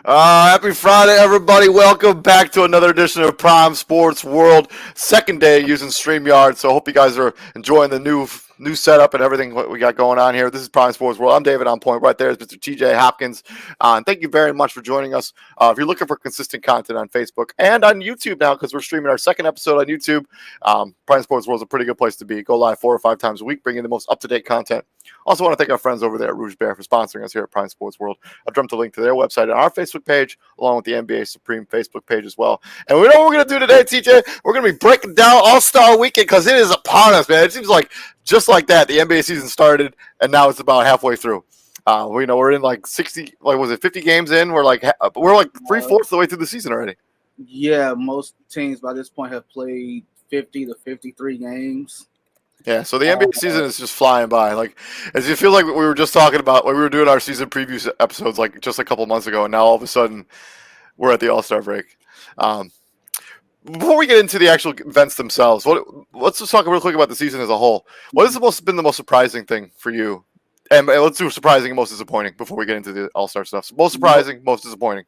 Happy Friday, everybody. Welcome back to another edition of Prime Sports World. Second day using StreamYard, so I hope you guys are enjoying the new setup and everything what we got going on here. This is Prime Sports World. I'm David on point. Right there is Mr. TJ Hopkins. And thank you very much for joining us. If you're looking for consistent content on Facebook and on YouTube now, because we're streaming our second episode on YouTube, Prime Sports World is a pretty good place to be. Go live 4 or 5 times a week, bringing the most up-to-date content. Also want to thank our friends over there at Rouge Bear for sponsoring us here at Prime Sports World. I've dumped a link to their website and our Facebook page, along with the NBA Supreme Facebook page as well. And we know what we're going to do today, TJ. We're going to be breaking down All-Star Weekend because it is upon us, man. It seems like just like that, the NBA season started, and now it's about halfway through. We know we're in like 60, like was it 50 games in? We're like 3/4 of the way through the season already. Yeah, most teams by this point have played 50 to 53 games. Yeah, so the NBA season is just flying by. Like, as you feel like we were just talking about when we were doing our season preview episodes, like just a couple months ago, and now all of a sudden we're at the All-Star break. Before we get into the actual events themselves, let's just talk real quick about the season as a whole. What has been the most surprising thing for you? And let's do surprising and most disappointing before we get into the All-Star stuff. So most surprising, most disappointing.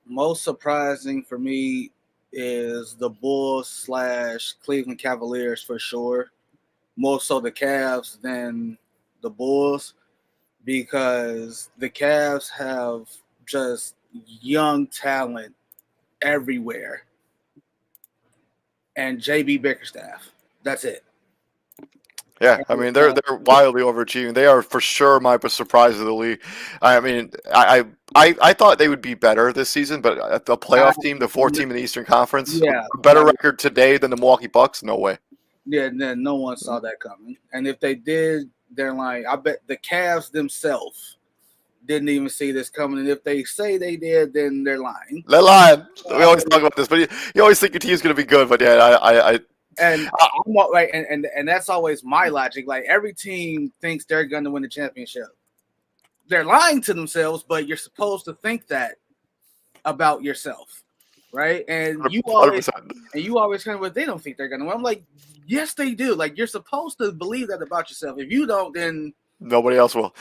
Most surprising for me is the Bulls / Cleveland Cavaliers for sure. More so the Cavs than the Bulls, because the Cavs have just young talent everywhere. And JB Bickerstaff. That's it. Yeah, I mean they're wildly overachieving. They are for sure my surprise of the league. I mean, I thought they would be better this season, but the playoff team, the 4th team in the Eastern Conference, better record today than the Milwaukee Bucks? No way. Yeah, no one saw that coming. And if they did, they're lying. I bet the Cavs themselves didn't even see this coming. And if they say they did, then they're lying. They're lying. We always talk about this, but you always think your team's going to be good. But yeah, And I'm like, and that's always my logic. Like, every team thinks they're going to win the championship. They're lying to themselves, but you're supposed to think that about yourself, right? And you always 100%. Kind of, well, they don't think they're going to win. I'm like, yes, they do. Like, you're supposed to believe that about yourself. If you don't, then nobody else will.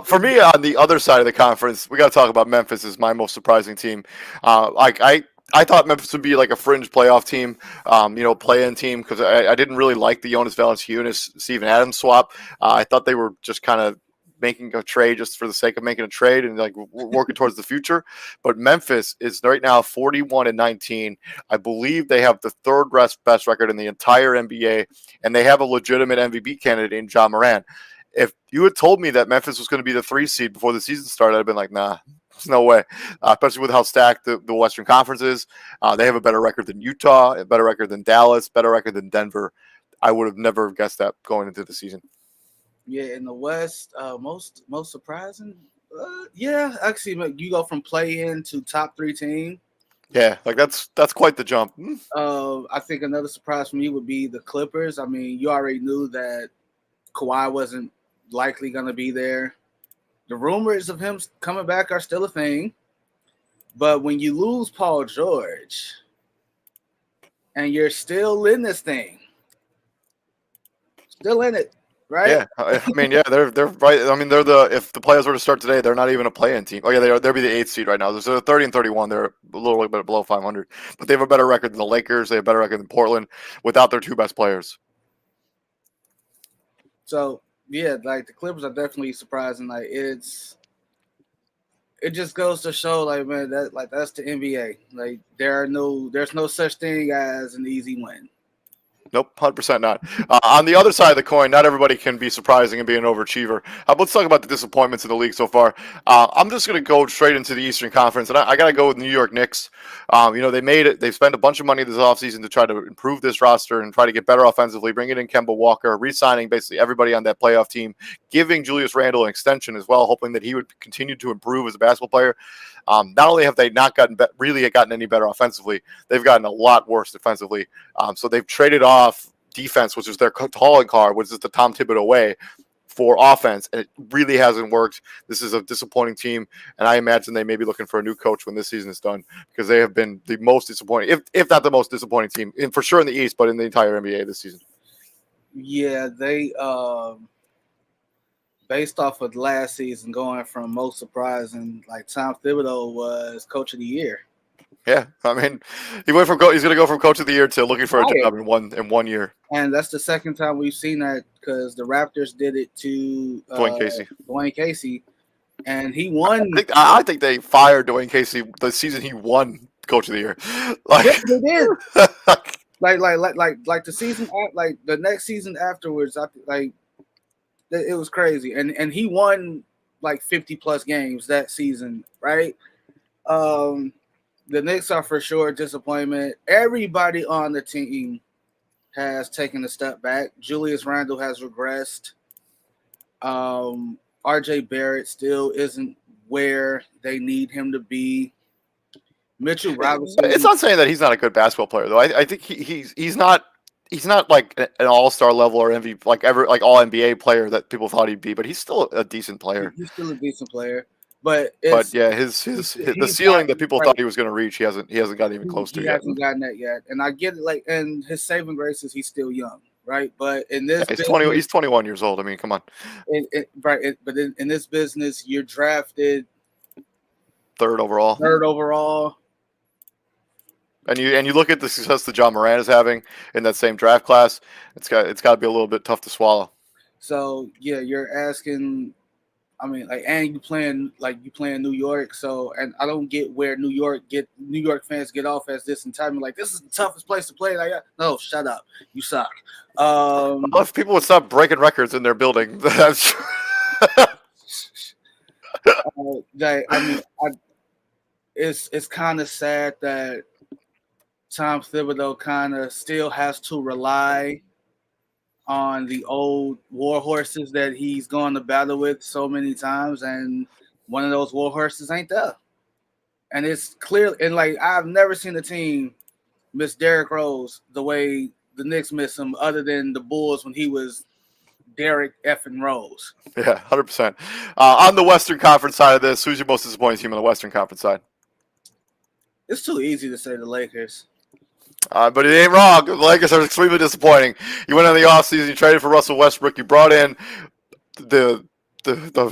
For me, on the other side of the conference, we got to talk about Memphis as my most surprising team. I thought Memphis would be like a fringe playoff team, play-in team, because I didn't really like the Jonas Valanciunas, Steven Adams swap. I thought they were just kind of making a trade just for the sake of making a trade and like working towards the future. But Memphis is right now 41-19. I believe they have the 3rd best record in the entire NBA, and they have a legitimate MVP candidate in Ja Morant. If you had told me that Memphis was going to be the 3 seed before the season started, I'd have been like, nah, there's no way. Especially with how stacked the Western Conference is. They have a better record than Utah, a better record than Dallas, better record than Denver. I would have never guessed that going into the season. Yeah, in the West, most surprising. Actually, you go from play-in to top 3 team. Yeah, like that's quite the jump. I think another surprise for me would be the Clippers. I mean, you already knew that Kawhi wasn't likely going to be there. The rumors of him coming back are still a thing. But when you lose Paul George and you're still in this thing, still in it, right? Yeah, I mean, yeah, they're right. I mean, if the players were to start today, they're not even a play-in team. Oh yeah, they'll be the 8th seed right now. So they're 30-31. They're a little bit below 500, but they have a better record than the Lakers. They have a better record than Portland without their 2 best players. So yeah, like the Clippers are definitely surprising. Like it just goes to show, like, man, that's the NBA. Like there's no such thing as an easy win. Nope, 100% not. On the other side of the coin, not everybody can be surprising and be an overachiever. Let's talk about the disappointments in the league so far. I'm just going to go straight into the Eastern Conference, and I got to go with New York Knicks. They've spent a bunch of money this offseason to try to improve this roster and try to get better offensively, bringing in Kemba Walker, re-signing basically everybody on that playoff team, giving Julius Randle an extension as well, hoping that he would continue to improve as a basketball player. Not only have they not gotten any better offensively, they've gotten a lot worse defensively. So they've traded off defense, which is their calling card, which is the Tom Thibodeau way, for offense, and it really hasn't worked. This is a disappointing team, and I imagine they may be looking for a new coach when this season is done, because they have been the most disappointing, if not the most disappointing team, for sure in the East, but in the entire NBA this season. Yeah, based off of last season, going from most surprising, like Tom Thibodeau was coach of the year. Yeah, I mean, he's going to go from coach of the year to looking for a job Fired. in 1 year. And that's the second time we've seen that because the Raptors did it to Dwayne Casey. Dwayne Casey, and he won. I think they fired Dwayne Casey the season he won coach of the year. Yeah, Like, they did. Like the season, like the next season afterwards, like it was crazy, and he won like 50 plus games that season, right? Um, the Knicks are for sure a disappointment. Everybody on the team has taken a step back. Julius Randle has regressed. RJ Barrett still isn't where they need him to be. Mitchell Robinson. it's not saying that he's not a good basketball player though. I think he's not like an all-star level or MVP like all NBA player that people thought he'd be, but he's still a decent player. He's still a decent player, but yeah, the ceiling that people thought he was going to reach, he hasn't gotten even close to he yet. hasn't gotten that yet. And I get it, like, and his saving grace is he's still young, right? But in this, he's 20. He's 21 years old. I mean, come on. But in this business, you're drafted third overall. And you look at the success that John Moran is having in that same draft class, it's got to be a little bit tough to swallow. So yeah, you're asking. I mean, like, and you playing New York. So, and I don't get where New York fans get off as this entitlement. Like, this is the toughest place to play. Like, no, shut up, you suck. Well, if people would stop breaking records in their building, that's. It's kind of sad that Tom Thibodeau kind of still has to rely on the old war horses that he's gone to battle with so many times, and one of those war horses ain't there. And it's clear, and like, I've never seen a team miss Derrick Rose the way the Knicks miss him, other than the Bulls when he was Derrick effing Rose. Yeah, 100%. On the Western Conference side of this, who's your most disappointing team on the Western Conference side? It's too easy to say the Lakers. But it ain't wrong. The Lakers are extremely disappointing. You went in the offseason, you traded for Russell Westbrook, you brought in the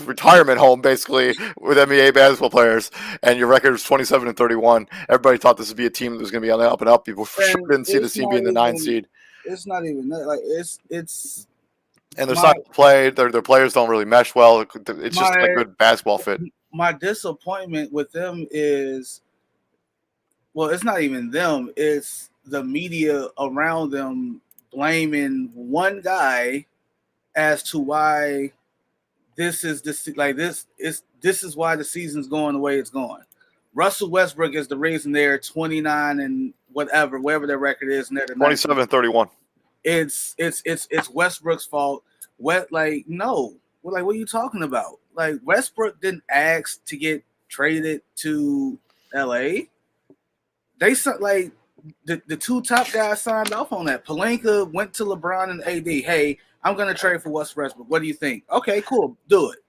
retirement home basically with NBA basketball players, and your record was 27-31. Everybody thought this would be a team that was going to be on the up and up. People for sure didn't see the team being the 9 seed. It's not even that. Like, it's. And their style of play, their players don't really mesh well. It's just a good basketball fit. My disappointment with them is, well, it's not even them. It's the media around them blaming one guy as to why this is why the season's going the way it's going. Russell Westbrook is the reason they're 29 and whatever their record is, and they're 27-31. It's Westbrook's fault. No, like, what are you talking about? Like, Westbrook didn't ask to get traded to LA. They like the two top guys signed off on that. Pelinka went to LeBron and AD. Hey, I'm gonna trade for Westbrook. What do you think? Okay, cool, do it.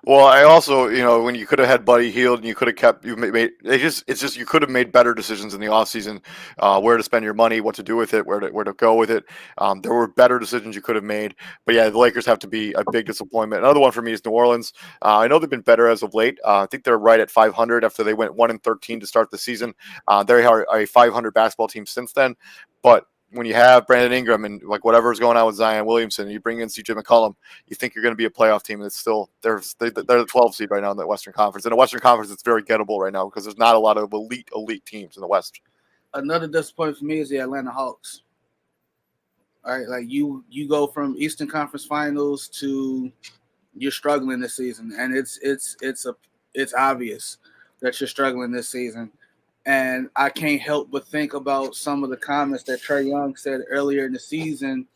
Well, I also, when you could have had Buddy Hield and you could have kept, you could have made better decisions in the offseason, where to spend your money, what to do with it, where to go with it. There were better decisions you could have made. But yeah, the Lakers have to be a big disappointment. Another one for me is New Orleans. I know they've been better as of late. I think they're right at 500 after they went 1-13 to start the season. They are a 500 basketball team since then. But when you have Brandon Ingram and like whatever's going on with Zion Williamson, you bring in CJ McCollum, you think you're going to be a playoff team. And it's still they're the 12 seed right now in the Western Conference. In the Western Conference, it's very gettable right now because there's not a lot of elite teams in the West. Another disappointment for me is the Atlanta Hawks. All right, like you go from Eastern Conference Finals to you're struggling this season, and it's obvious that you're struggling this season. And I can't help but think about some of the comments that Trae Young said earlier in the season,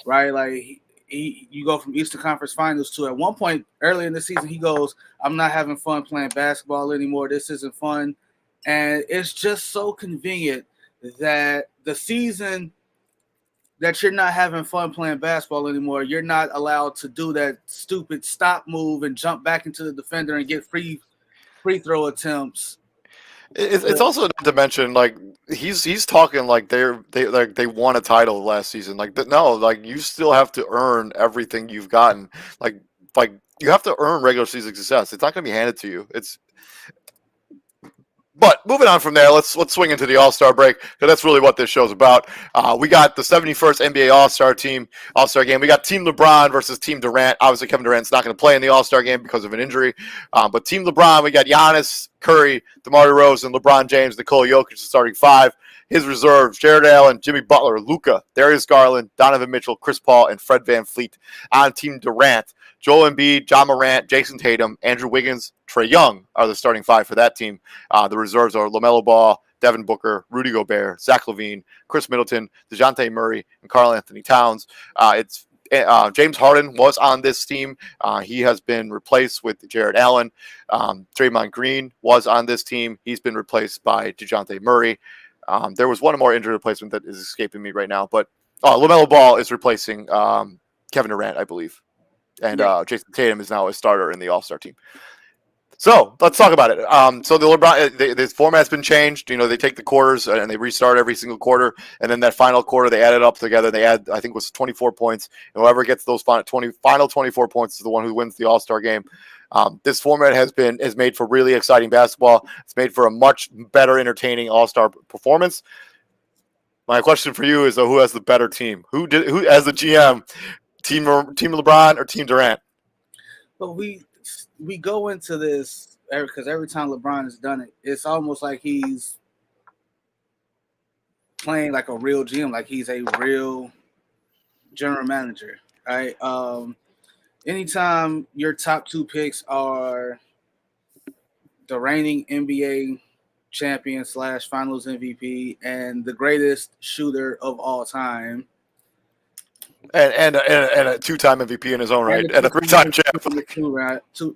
right? Like you go from Eastern Conference Finals to, at one point early in the season, he goes, "I'm not having fun playing basketball anymore. This isn't fun." And it's just so convenient that the season that you're not having fun playing basketball anymore, you're not allowed to do that stupid stop move and jump back into the defender and get free throw attempts. It's also not to mention, like, he's talking like they won a title last season. Like, no, like, you still have to earn everything you've gotten. Like, like you have to earn regular season success. It's not going to be handed to you. But moving on from there, let's swing into the All-Star break because that's really what this show's about. We got the 71st NBA All-Star game. We got Team LeBron versus Team Durant. Obviously, Kevin Durant's not going to play in the All-Star game because of an injury. But Team LeBron, we got Giannis, Curry, DeMar DeRozan, LeBron James, Nikola Jokic starting five. His reserves: Jared Allen, Jimmy Butler, Luka, Darius Garland, Donovan Mitchell, Chris Paul, and Fred VanVleet. On Team Durant, Joel Embiid, John Morant, Jason Tatum, Andrew Wiggins, Trae Young are the starting five for that team. The reserves are LaMelo Ball, Devin Booker, Rudy Gobert, Zach LaVine, Chris Middleton, DeJounte Murray, and Karl Anthony Towns. James Harden was on this team. He has been replaced with Jared Allen. Draymond Green was on this team. He's been replaced by DeJounte Murray. There was one more injury replacement that is escaping me right now, but LaMelo Ball is replacing Kevin Durant, I believe. And Jason Tatum is now a starter in the All-Star team. So let's talk about it. So the LeBron, this format's been changed. They take the quarters and they restart every single quarter, and then that final quarter they add it up together. They add, I think, it was 24 points. And whoever gets those final 24 points is the one who wins the All-Star game. This format is made for really exciting basketball. It's made for a much better, entertaining All-Star performance. My question for you is, who has the better team? Who as the GM? Team LeBron or Team Durant? But we go into this because every time LeBron has done it, it's almost like he's playing like a real GM, like he's a real general manager, right? Anytime your top two picks are the reigning NBA champion / finals MVP and the greatest shooter of all time, and a two-time MVP in his own right, and a three-time champ,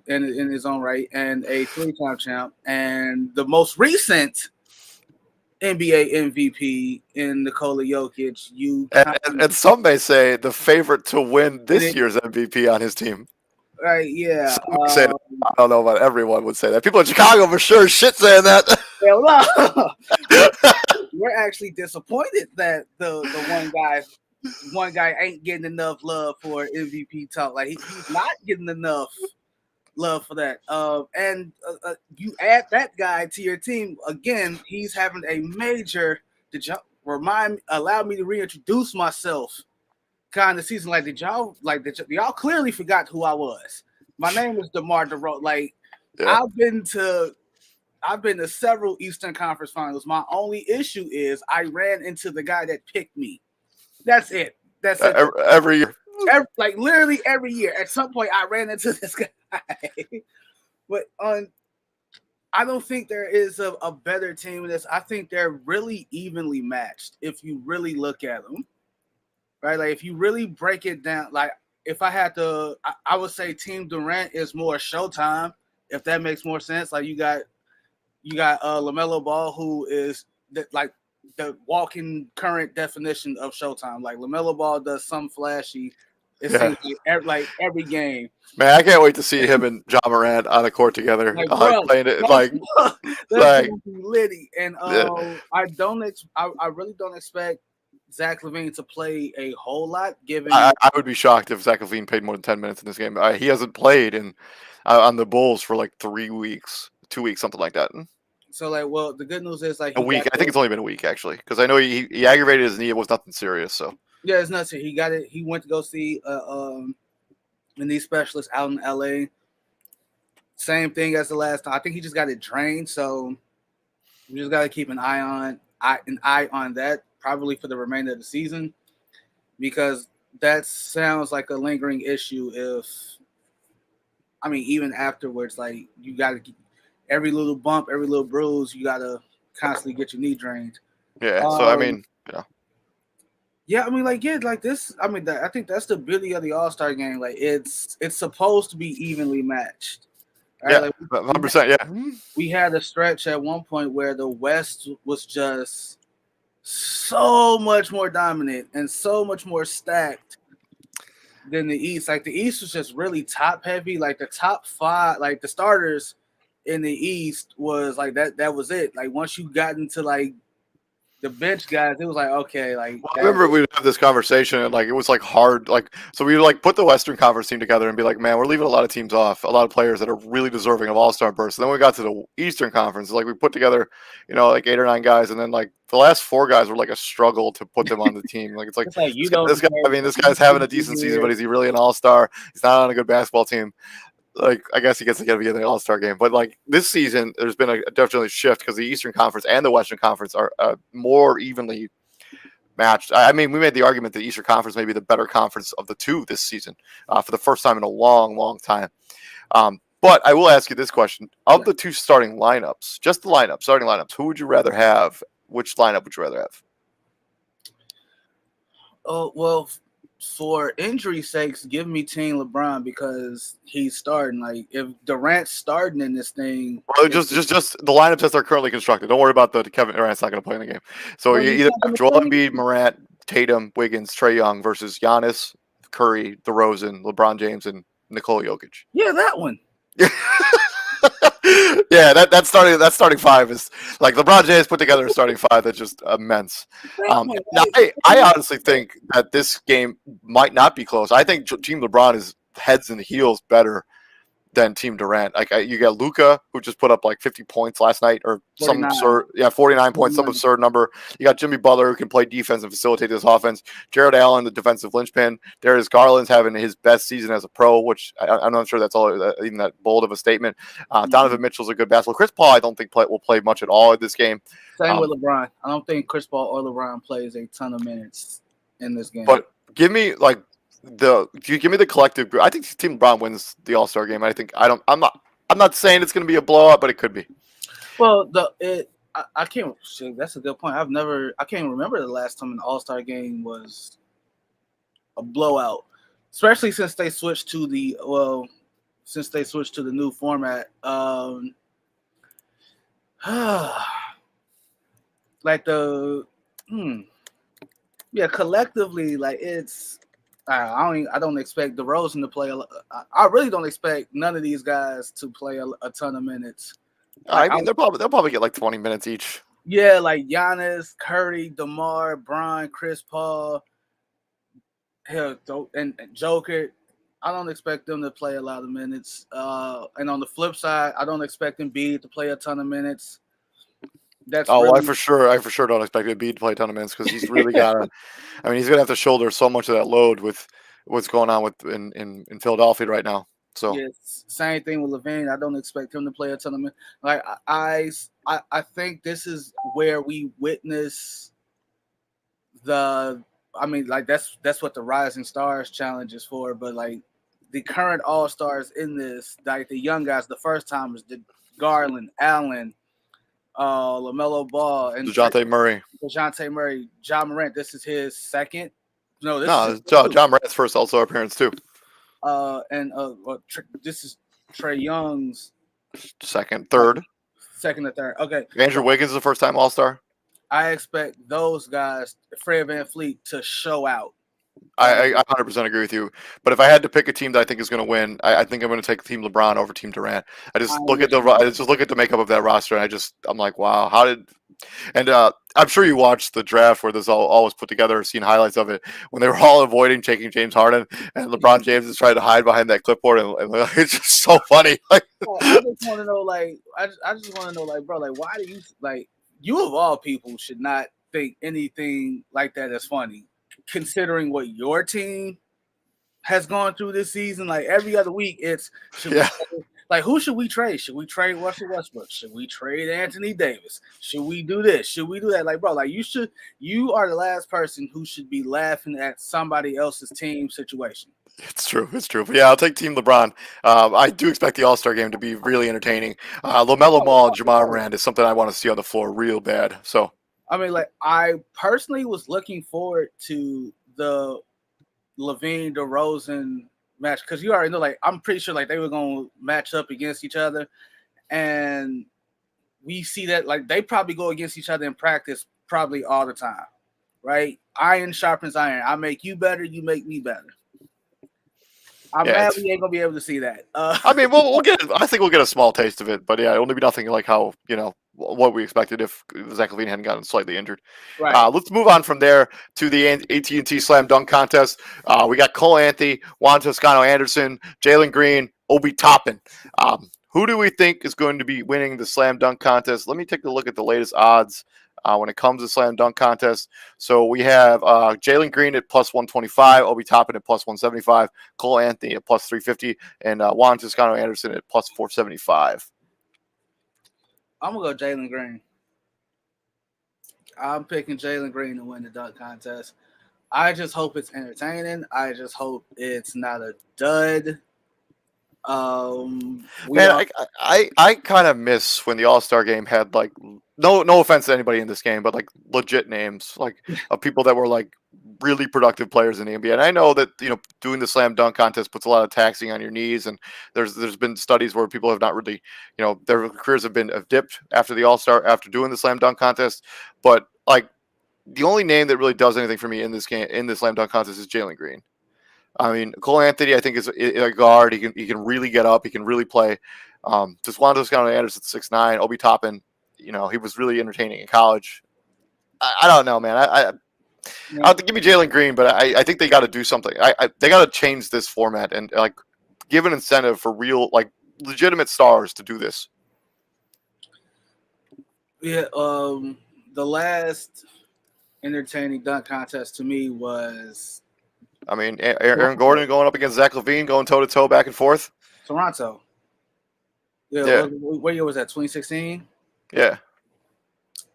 in his own right, and a three-time champ, and the most recent NBA MVP in Nikola Jokic. And some may say the favorite to win this year's MVP on his team. Right? Yeah. I don't know about everyone would say that. People in Chicago for sure shit saying that. Hell no. We're actually disappointed that the one guy ain't getting enough love for MVP talk. Like he's not getting enough love for that. And you add that guy to your team again. He's having a major. Allow me to reintroduce myself kind of season. Like y'all clearly forgot who I was. My name is DeMar DeRozan. Like I've been to several Eastern Conference Finals. My only issue is I ran into the guy that picked me. That's it. Every year. Literally every year. At some point, I ran into this guy. But I don't think there is a better team in this. I think they're really evenly matched if you really look at them. Right? Like, if you really break it down, like, if I had to, I would say Team Durant is more Showtime, if that makes more sense. Like, you got LaMelo Ball, who is the walking current definition of Showtime. Like LaMelo Ball does some flashy. It seems like every game. Man, I can't wait to see him and John Morant on the court together, playing it. That's litty. And I really don't expect Zach LaVine to play a whole lot. Given I would be shocked if Zach LaVine played more than 10 minutes in this game. He hasn't played on the Bulls for like 3 weeks, 2 weeks, something like that. So, the good news is a week. I think it's only been a week actually, because I know he aggravated his knee. It was nothing serious. So yeah, it's nothing. He got it. He went to go see a knee specialist out in LA. Same thing as the last time. I think he just got it drained. So we just got to keep an eye on that probably for the remainder of the season, because that sounds like a lingering issue. Even afterwards, like you got to. Every little bump, every little bruise, you gotta constantly get your knee drained. Yeah. This. I think that's the beauty of the All-Star game. Like, it's supposed to be evenly matched. Right? Yeah, 100%. Yeah. We had a stretch at one point where the West was just so much more dominant and so much more stacked than the East. Like, the East was just really top heavy. Like, the top five, like the starters in the East was like that was it. Like, once you got into like the bench guys, it was like, okay, like I remember we would have this conversation and like it was like hard, like so we would like put the Western Conference team together and be like, man, we're leaving a lot of teams off, a lot of players that are really deserving of All-Star berths. And then we got to the Eastern Conference, like we put together, like 8 or 9 guys, and then like the last 4 guys were like a struggle to put them on the team. Like it's like you this guy, don't this guy. I mean, this guy's having a decent season, but is he really an All-Star? He's not on a good basketball team. Like I guess he gets to be in the All-Star game, but like this season, there's been a definitely shift because the Eastern Conference and the Western Conference are more evenly matched. I mean, we made the argument that the Eastern Conference may be the better conference of the two this season for the first time in a long, long time. But I will ask you this question: of the 2 starting lineups, just the starting lineups, who would you rather have? Which lineup would you rather have? Oh well. For injury sakes, give me Team LeBron because he's starting. Like if Durant's starting in this thing, well, just the lineups as they're currently constructed. Don't worry about the Kevin Durant's not going to play in the game. So you either have Joel Embiid, Morant, Tatum, Wiggins, Trae Young versus Giannis, Curry, DeRozan, LeBron James, and Nikola Jokic. Yeah, that one. Yeah, that starting 5 is like LeBron James put together a starting 5 that's just immense. Now, I honestly think that this game might not be close. I think Team LeBron is heads and heels better than Team Durant. Like you got Luka, who just put up like 50 points last night, or 49. some absurd, 49 points, some absurd number. You got Jimmy Butler, who can play defense and facilitate this offense. Jared Allen, the defensive linchpin. Darius Garland's having his best season as a pro, which I'm not sure that's all even that bold of a statement. Donovan Mitchell's a good basketball. Chris Paul, I don't think will play much at all in this game. Same with LeBron. I don't think Chris Paul or LeBron plays a ton of minutes in this game. But give me like. You give me the collective group. I think Team LeBron wins the All-Star game. I'm not saying it's going to be a blowout, but it could be. Well, I can't. That's a good point. I can't remember the last time an All-Star game was a blowout, especially since they switched to the new format. Like collectively, like it's. I don't expect DeRozan to play. I really don't expect none of these guys to play a ton of minutes. I mean, they'll probably get like 20 minutes each. Yeah, like Giannis, Curry, DeMar, Bron, Chris Paul, and Joker. I don't expect them to play a lot of minutes. And on the flip side, I don't expect Embiid to play a ton of minutes. I for sure don't expect Embiid to play a ton of minutes because he's really got to. I mean, he's gonna have to shoulder so much of that load with what's going on in Philadelphia right now. So yes, same thing with Levine. I don't expect him to play a ton of minutes. Like I think this is where we witness the. I mean, like that's what the Rising Stars Challenge is for. But like the current All Stars in this, like the young guys, the first timers, the Garland, Allen. LaMelo Ball and DeJounte Murray, Ja Morant. This is his second. Ja Morant's first All-Star appearance too. This is Trae Young's second or third. Okay. Andrew Wiggins is the first time All-Star. I expect those guys, Fred VanVleet, to show out. I 100% agree with you. But if I had to pick a team that I think is going to win, I think I'm going to take Team LeBron over Team Durant. I just look at the makeup of that roster, and I'm like, wow, how did? And I'm sure you watched the draft where this all was put together, seen highlights of it when they were all avoiding taking James Harden, and LeBron James is trying to hide behind that clipboard, and it's just so funny. Like, I just want to know, bro, like, why do you like you of all people should not think anything like that is funny? Considering what your team has gone through this season, like every other week, who should we trade? Should we trade Russell Westbrook? Should we trade Anthony Davis? Should we do this? Should we do that? Like, bro, like you are the last person who should be laughing at somebody else's team situation. It's true. But yeah, I'll take Team LeBron. I do expect the All-Star game to be really entertaining. LaMelo Ball and Jamal Morant is something I want to see on the floor real bad. So. I mean, like, I personally was looking forward to the Levine DeRozan match because you already know, like, I'm pretty sure, like, they were going to match up against each other. And we see that, like, they probably go against each other in practice probably all the time, right? Iron sharpens iron. I make you better, you make me better. I'm mad we ain't going to be able to see that. I mean, we'll get. I think we'll get a small taste of it, but yeah, it'll be nothing like how what we expected if Zach LaVine hadn't gotten slightly injured. Right. Let's move on from there to the AT&T Slam Dunk Contest. We got Cole Anthony, Juan Toscano-Anderson, Jalen Green, Obi Toppin. Who do we think is going to be winning the Slam Dunk Contest? Let me take a look at the latest odds when it comes to Slam Dunk Contest. So we have Jalen Green at plus 125, Obi Toppin at plus 175, Cole Anthony at plus 350, and Juan Toscano-Anderson at plus 475. I'm going to go Jalen Green. I'm picking Jalen Green to win the dunk contest. I just hope it's entertaining. I just hope it's not a dud. Man, I kind of miss when the All-Star game had like no offense to anybody in this game, but like legit names like of people that were like really productive players in the NBA. And I know that doing the slam dunk contest puts a lot of taxing on your knees, and there's been studies where people have not really their careers have dipped after the All-Star after doing the slam dunk contest. But like the only name that really does anything for me in this game in the slam dunk contest is Jalen Green. I mean, Cole Anthony, I think, is a guard. He can really get up. He can really play. Just Juan Toscano-Anderson, 6'9". Obi Toppin, he was really entertaining in college. I don't know, man. I'll give me Jalen Green, but I think they got to do something. They got to change this format and like give an incentive for real, like legitimate stars to do this. Yeah. The last entertaining dunk contest to me was. I mean, Aaron Gordon going up against Zach LaVine, going toe-to-toe back and forth. Toronto. Yeah. What year was that, 2016? Yeah.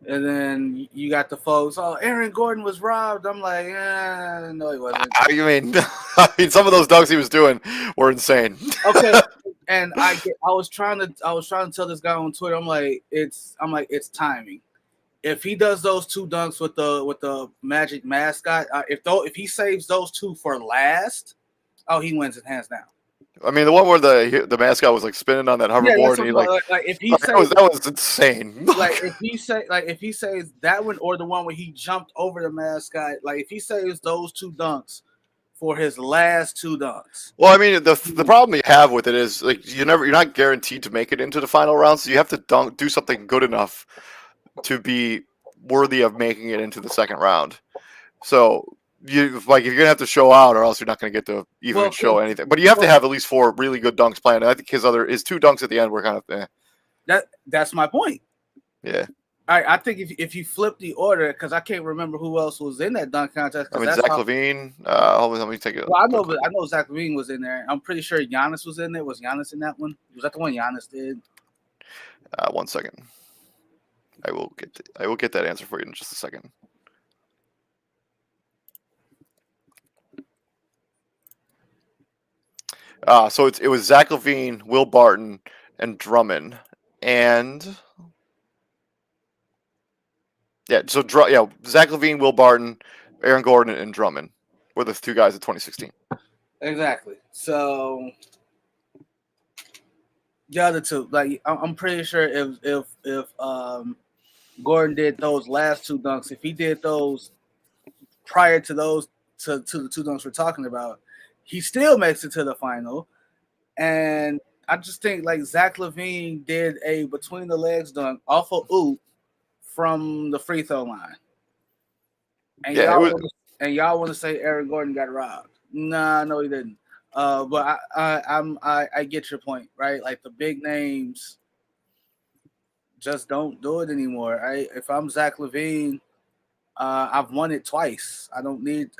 And then you got the folks, Aaron Gordon was robbed. I'm like, no, he wasn't. I mean, some of those dunks he was doing were insane. Okay. And I was trying to tell this guy on Twitter, I'm like, it's timing. If he does those two dunks with the Magic mascot, if he saves those two for last, he wins it hands down. I mean, the one where the mascot was like spinning on that hoverboard, and he that was insane. Like if he saves that one or the one where he jumped over the mascot, like if he saves those two dunks for his last two dunks. Well, I mean, the problem you have with it is like you're not guaranteed to make it into the final round, so you have to do something good enough to be worthy of making it into the second round. So if you're gonna have to show out, or else you're not gonna get to even show anything. But you have to have at least 4 really good dunks planned. And I think his 2 dunks at the end were kind of That's my point. Yeah. I think if you flip the order, because I can't remember who else was in that dunk contest. I mean, Zach LaVine. Let me take it. Well, I know Zach LaVine was in there. I'm pretty sure Giannis was in there. Was Giannis in that one? Was that the one Giannis did? 1 second. I will get that answer for you in just a second. So it was Zach LaVine, Will Barton, and Drummond, and Zach LaVine, Will Barton, Aaron Gordon, and Drummond were the 2 guys in 2016. Exactly. So the other 2, like I'm pretty sure if Gordon did those last 2 dunks, if he did those prior to those to the 2 dunks we're talking about, he still makes it to the final. And I just think like Zach LaVine did a between the legs dunk off of oop from the free throw line. And y'all want to say Aaron Gordon got robbed. Nah, no, he didn't. But I get your point, right? Like the big names just don't do it anymore. Right? If I'm Zach LaVine, I've won it twice. I don't need,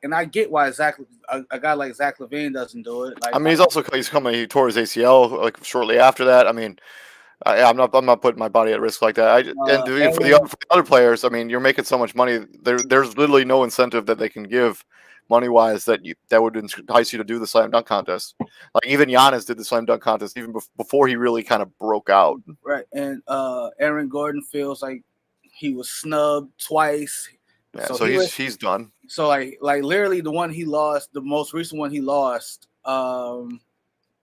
and I get why a guy like Zach LaVine doesn't do it. Like, I mean, he tore his ACL like shortly after that. I mean, I'm not putting my body at risk like that. For the other players, I mean, you're making so much money. There's literally no incentive that they can give money wise that would entice you to do the slam dunk contest. Like even Giannis did the slam dunk contest even before he really kind of broke out. Right, and Aaron Gordon feels like he was snubbed twice. Yeah, so he's done. So like literally the one he lost, the most recent one he lost,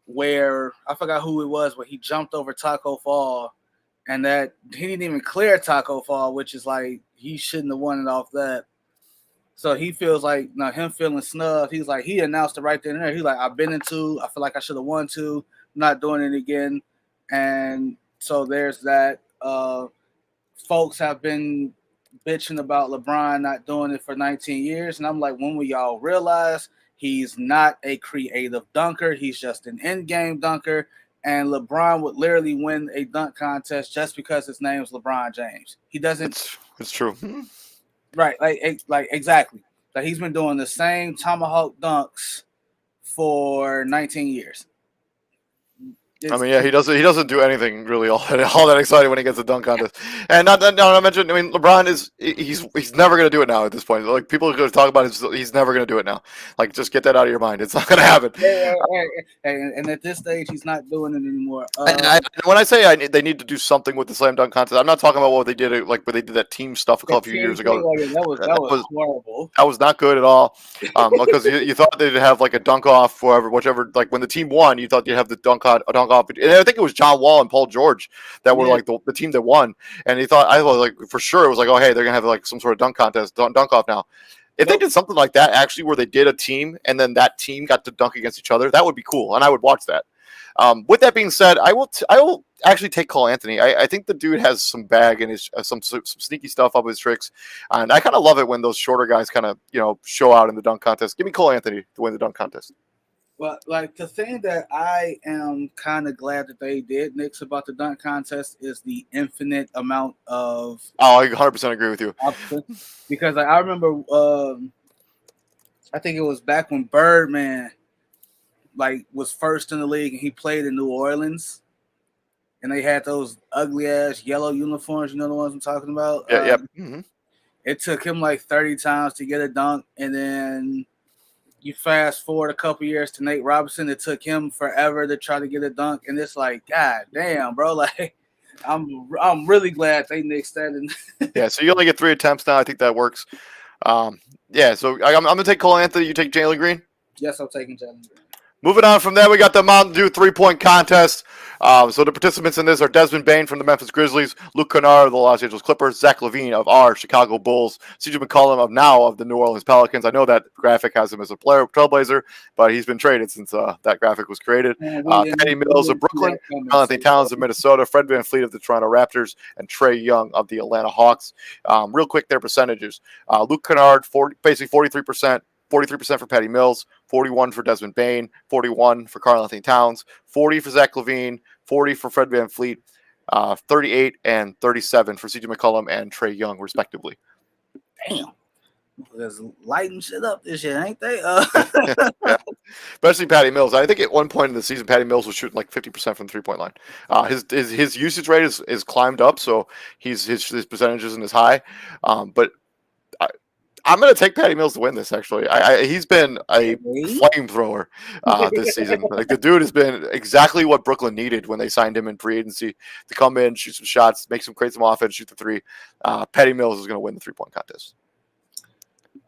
where I forgot who it was, where he jumped over Taco Fall, and that he didn't even clear Taco Fall, which is like he shouldn't have won it off that. So he feels like him feeling snubbed. He's like he announced it right then and there. He's like, I've been in 2. I feel like I should have won 2. I'm not doing it again. And so there's that. folks have been bitching about LeBron not doing it for 19 years, and I'm like, when will y'all realize he's not a creative dunker? He's just an in-game dunker, and LeBron would literally win a dunk contest just because his name's LeBron James. He doesn't. It's true. Right, like exactly. Like he's been doing the same tomahawk dunks for 19 years. I mean, yeah, he doesn't do anything really all that exciting when he gets a dunk contest. And not mention, I mean, LeBron he's never gonna do it now at this point. Like people are gonna talk about it, he's never gonna do it now. Like just get that out of your mind. It's not gonna happen. And at this stage, he's not doing it anymore. When I say they need to do something with the slam dunk contest, I'm not talking about what they did, like when they did that team stuff a few years ago. That was horrible. That was not good at all. Because you thought they'd have like a dunk off, whichever. Like when the team won, you thought you'd have the dunk off. And I think it was John Wall and Paul George that were like the team that won. And I was like, for sure, it was like, oh hey, they're gonna have like some sort of dunk contest, dunk off now. If they did something like that, actually, where they did a team and then that team got to dunk against each other, that would be cool, and I would watch that. With that being said, I will actually take Cole Anthony. I think the dude has some bag and his some sneaky stuff up his tricks, and I kind of love it when those shorter guys kind of show out in the dunk contest. Give me Cole Anthony to win the dunk contest. Well, like the thing that I am kind of glad that they did, Knicks, about the dunk contest is the infinite amount of. Oh, I 100% agree with you. Because I remember, I think it was back when Birdman was first in the league and he played in New Orleans, and they had those ugly ass yellow uniforms. You know the ones I'm talking about. Yeah. Mm-hmm. It took him like 30 times to get a dunk, and then. You fast forward a couple years to Nate Robinson. It took him forever to try to get a dunk, and it's like, God damn, bro! Like, I'm really glad they nixed that. Yeah, so you only get 3 attempts now. I think that works. Yeah, so I'm gonna take Cole Anthony. You take Jalen Green. Yes, I'm taking Jalen Green. Moving on from that, we got the Mountain Dew 3-point contest. So the participants in this are Desmond Bane from the Memphis Grizzlies, Luke Kennard of the Los Angeles Clippers, Zach LaVine of our Chicago Bulls, CJ McCollum of the New Orleans Pelicans. I know that graphic has him as a trailblazer, but he's been traded since that graphic was created. Patty Mills of Brooklyn, Anthony Towns of Minnesota, Fred VanVleet of the Toronto Raptors, and Trae Young of the Atlanta Hawks. Real quick, their percentages. Luke Kennard, basically 43%. 43% for Patty Mills, 41 for Desmond Bane, 41 for Karl Anthony Towns, 40 for Zach LaVine, 40 for Fred VanVleet, 38 and 37 for CJ McCollum and Trae Young, respectively. Damn. There's lighting shit up this year, ain't they? Yeah. Especially Patty Mills. I think at one point in the season, Patty Mills was shooting like 50% from the 3-point line. His usage rate is climbed up, so his percentage isn't as high. But I'm going to take Patty Mills to win this, actually. He's been a flamethrower this season. Like the dude has been exactly what Brooklyn needed when they signed him in free agency to come in, shoot some shots, create some offense, shoot the three. Patty Mills is going to win the 3-point contest.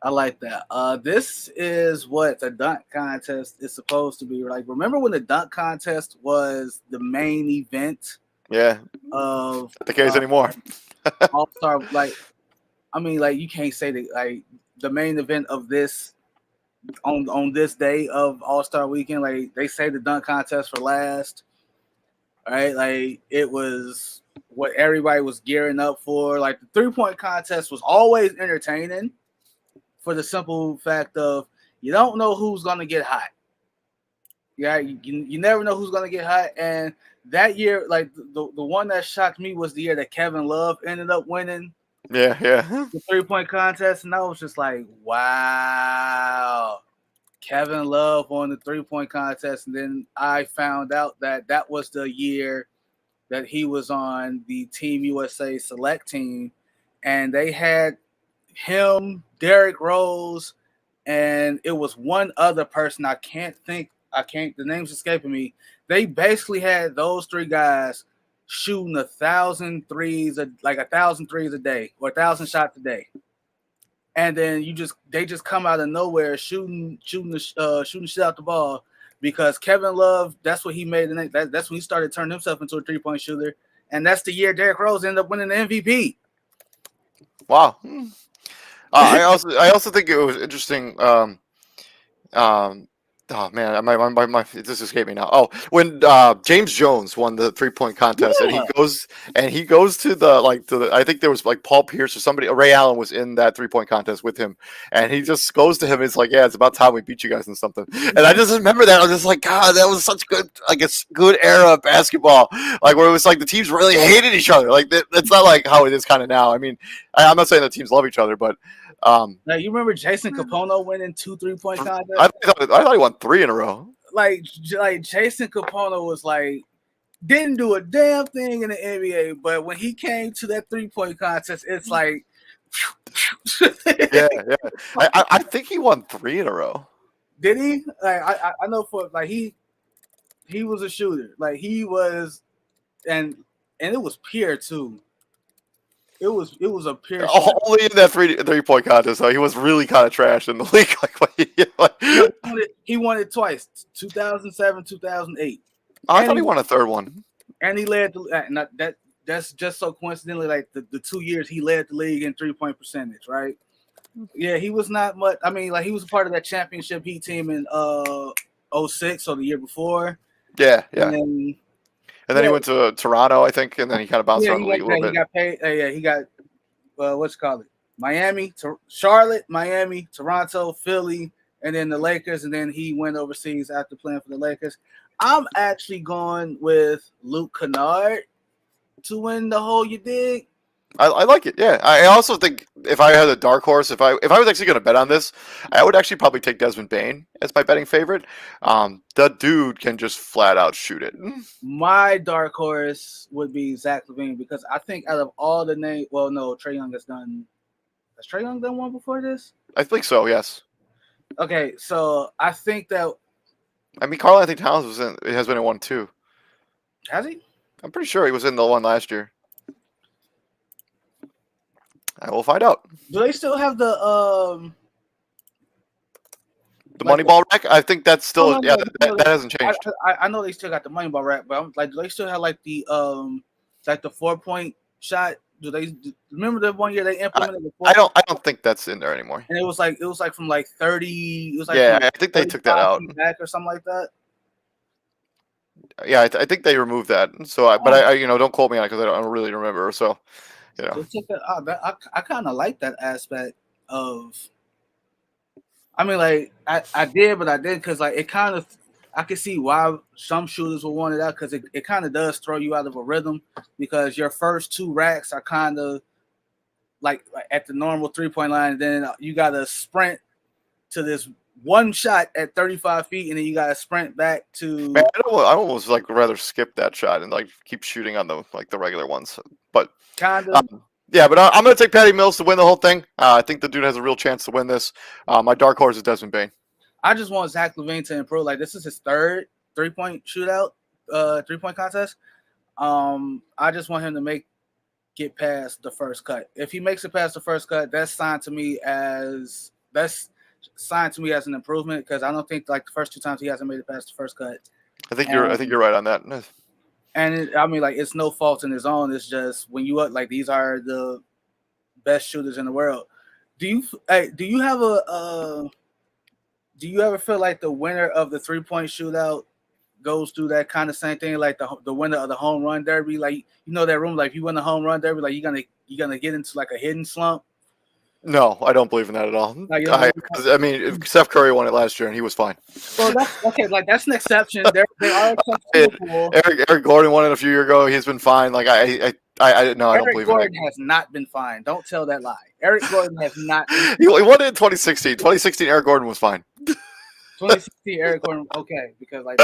I like that. This is what the dunk contest is supposed to be like. Remember when the dunk contest was the main event? Yeah. Of not the case anymore. All-Star, you can't say that like the main event of this on this day of All-Star Weekend. Like they say the dunk contest for last, right? Like it was what everybody was gearing up for. Like the 3-point contest was always entertaining for the simple fact of you don't know who's gonna get hot. Yeah, you never know who's gonna get hot. And that year, like the one that shocked me was the year that Kevin Love ended up winning. Yeah. The 3-point contest, and I was just like, wow, Kevin Love won the 3-point contest. And then I found out that was the year that he was on the Team USA select team, and they had him, Derrick Rose, and it was one other person. The name's escaping me. They basically had those 3 guys shooting 1,000 threes, like 1,000 threes a day or 1,000 shots a day, and then they just come out of nowhere shooting shit out the ball because Kevin Love, that's what he made, and that's when he started turning himself into a 3-point shooter, and that's the year Derrick Rose ended up winning the MVP. Wow. I also think it was interesting. Oh man, this escaped me now. Oh, when James Jones won the 3-point contest, and Yeah. he goes to the I think there was like Paul Pierce or somebody, Ray Allen was in that 3-point contest with him, and he just goes to him. And it's like, yeah, it's about time we beat you guys in something. And I just remember that I was just like, God, that was such a good era of basketball, like where it was like the teams really hated each other. Like it's not like how it is kind of now. I mean, I'm not saying the teams love each other, but. Now you remember Jason Capono winning 2 3-point contests? I thought he won 3 in a row. Like Jason Capono was like didn't do a damn thing in the NBA, but when he came to that 3-point contest, it's like yeah. I think he won 3 in a row. Did he? Like I know for like he was a shooter. Like he was, and it was pure too. It was a pure. Only in that 3-point contest, though. He was really kind of trash in the league. He won it twice, 2007, 2008. I thought he won a third one. And he led that's just so coincidentally like the 2 years he led the league in 3-point percentage, right? Yeah, he was not much. I mean, like he was a part of that championship Heat team in 06 or the year before. Yeah. And then he went to Toronto, I think, and then he kind of bounced around the league a little bit. He got paid. He got what's it called? Miami, Charlotte, Miami, Toronto, Philly, and then the Lakers. And then he went overseas after playing for the Lakers. I'm actually going with Luke Kennard to win the whole. You dig? I like it. Yeah, I also think if I had a dark horse, if I was actually going to bet on this, I would actually probably take Desmond Bane as my betting favorite. The dude can just flat out shoot it. My dark horse would be Zach LaVine because I think out of all the names, well, no, Trae Young has done. Has Trae Young done one before this? I think so. Yes. Okay, so I think that. I mean, Karl Anthony Towns has been in one too. Has he? I'm pretty sure he was in the one last year. I will find out. Do they still have the Moneyball rack? I think that's still that hasn't changed. I know they still got the Moneyball rack, but I'm like, do they still have like the 4-point shot? Do they remember the one year they implemented the 4? I don't think that's in there anymore. And it was like from like 30. It was like I think they took that out back or something like that. Yeah, I think they removed that. So, but I don't quote me on it because I don't really remember. So. They took that out. I kind of like that aspect of. I mean, like I did, but I did because like it kind of. I can see why some shooters will want it out because it kind of does throw you out of a rhythm because your first 2 racks are kind of like at the normal 3-point line, and then you got to sprint to this one shot at 35 feet, and then you got to sprint back to. Man, I almost like rather skip that shot and like keep shooting on the regular ones, but. Kind of. Yeah, but I'm going to take Patty Mills to win the whole thing. I think the dude has a real chance to win this. My dark horse is Desmond Bane. I just want Zach LaVine to improve. Like this is his 3rd 3-point shootout, 3-point contest. I just want him to get past the first cut. If he makes it past the first cut, that's signed to me as an improvement because I don't think like the first 2 times he hasn't made it past the first cut. I think you're right on that. And I mean, like, it's no fault in his own. It's just when you like these are the best shooters in the world. Do you ever feel like the winner of the 3-point shootout goes through that kind of same thing, like the winner of the home run derby? Like that room, like if you win the home run derby, like you're gonna get into like a hidden slump. No, I don't believe in that at all. I mean, Steph Curry won it last year, and he was fine. Well, that's okay. Like that's an exception. There are exceptions. Eric Gordon won it a few years ago. He's been fine. Like I don't believe Eric Gordon has not been fine. Don't tell that lie. Eric Gordon has not. He won it in 2016. 2016, Eric Gordon was fine. 2016, Eric Gordon. Okay, because like.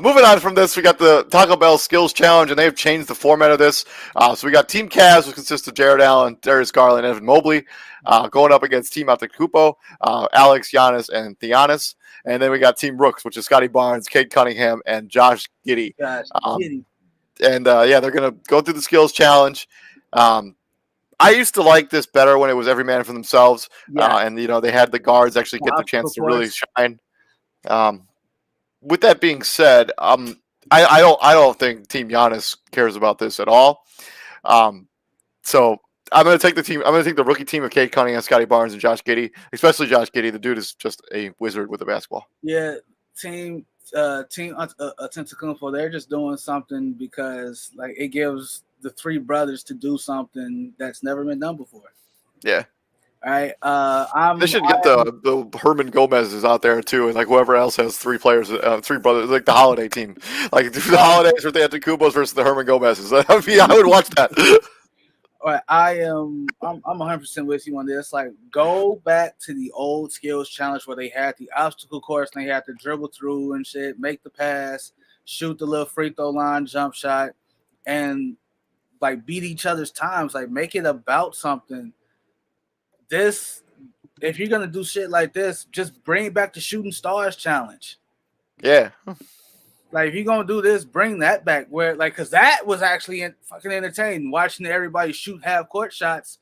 Moving on from this, we got the Taco Bell Skills Challenge, and they've changed the format of this. So we got Team Cavs, which consists of Jared Allen, Darius Garland, and Evan Mobley, going up against Team Antetokounmpo, Alex, Giannis, and Giannis. And then we got Team Rooks, which is Scotty Barnes, Cade Cunningham, and Josh Giddey. And they're going to go through the Skills Challenge. I used to like this better when it was every man for themselves, and they had the guards actually get the chance to really shine. With that being said, I don't think Team Giannis cares about this at all. So I'm gonna take the team. I'm gonna take the rookie team of Cade Cunningham, Scotty Barnes, and Josh Giddey. Especially Josh Giddey. The dude is just a wizard with a basketball. Yeah, team Antetokounmpo, they're just doing something because like it gives the three brothers to do something that's never been done before. Yeah. All right. They should get the Herman Gomez's out there too, and like whoever else has three players, three brothers, like the Holiday team, like the Holidays or the Antetokounmpos versus the Herman Gomez's. I would watch that. All right, I'm 100% with you on this. Like, go back to the old skills challenge where they had the obstacle course and they had to dribble through and shit, make the pass, shoot the little free throw line jump shot, and like beat each other's times. Like, make it about something. This, if you're gonna do shit like this, just bring back the shooting stars challenge. Yeah. Like, if you're gonna do this, bring that back. Where, like, because that was actually fucking entertaining, watching everybody shoot half court shots.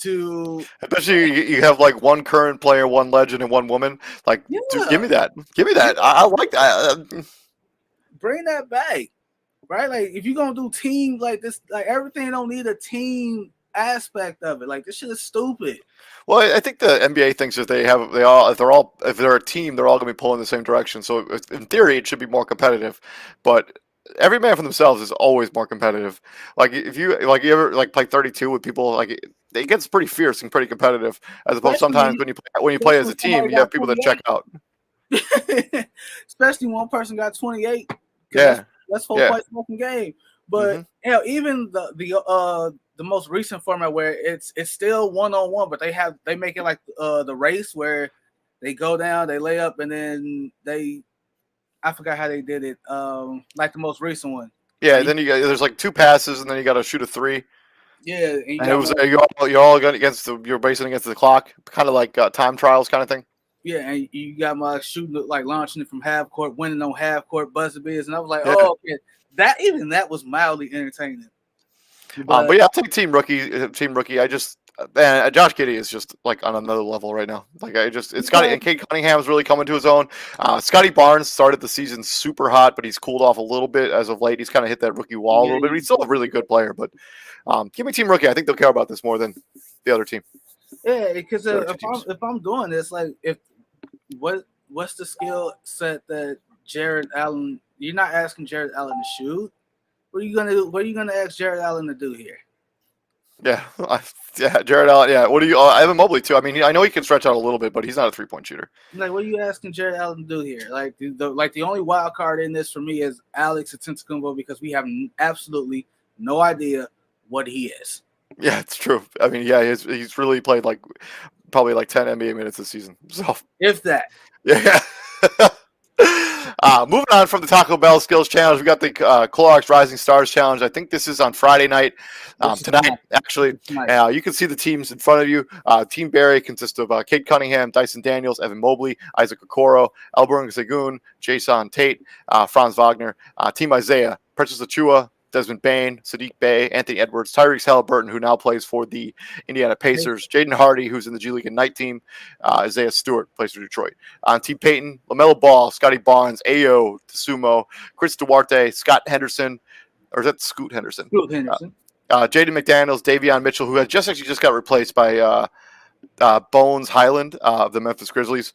Especially you have like one current player, one legend, and one woman. Like, yeah. dude, give me that. Give me that. I like that. Bring that back, right? Like, if you're gonna do team like this, like everything don't need a team aspect of it. Like, this shit is stupid. Well, I think the NBA thinks if if they're a team, they're all going to be pulling in the same direction. So in theory, it should be more competitive. But every man for themselves is always more competitive. Like if you ever like play 32 with people, like it gets pretty fierce and pretty competitive. As opposed sometimes when you play as a team, you have people that check out. Especially one person got 28. Yeah, that's full play smoking game. But even the most recent format where it's still 1-on-1, but they make it like the race where they go down, they lay up, and then I forgot how they did it. Like the most recent one. Yeah, then there's like two passes, and then you got to shoot a three. Yeah, and it was you're all you're basing against the clock, kind of like time trials kind of thing. Yeah, and you got my shooting, like launching it from half court, winning on half court buzzer beaters, and I was like, oh, okay, that was mildly entertaining. But yeah, I'll take team rookie. Team rookie. I just Josh Giddey is just like on another level right now. Like it's Scotty and Cade Cunningham's really coming to his own. Scotty Barnes started the season super hot, but he's cooled off a little bit as of late. He's kind of hit that rookie wall a little bit. But he's still a really good player. But give me team rookie. I think they'll care about this more than the other team. Yeah, because if I'm doing this, like what's the skill set that Jared Allen? You're not asking Jared Allen to shoot. What are you gonna do? What are you gonna ask Jared Allen to do here? Yeah, Jared Allen. Yeah, what do you? Evan Mobley too. I mean, I know he can stretch out a little bit, but he's not a 3-point shooter. Like, what are you asking Jared Allen to do here? Like, the only wild card in this for me is Alex Antetokounmpo because we have absolutely no idea what he is. Yeah, it's true. I mean, yeah, he's really played probably 10 NBA minutes this season. So if that. Yeah. Moving on from the Taco Bell Skills Challenge, we got the Clorox Rising Stars Challenge. I think this is on Friday night. Tonight, actually. You can see the teams in front of you. Team Barry consists of Cade Cunningham, Dyson Daniels, Evan Mobley, Isaac Okoro, Elburn Segun, Jason Tate, Franz Wagner. Team Isaiah, Precious Achua, Desmond Bain, Sadiq Bey, Anthony Edwards, Tyrese Halliburton, who now plays for the Indiana Pacers, Jaden Hardy, who's in the G League Ignite team, Isaiah Stewart plays for Detroit. On Team Peyton, LaMelo Ball, Scotty Barnes, Ayo Tsumo, Chris Duarte, Scott Henderson, or is that Scoot Henderson? Scoot Henderson. Jaden McDaniels, Davion Mitchell, who had just got replaced by Bones Highland of the Memphis Grizzlies,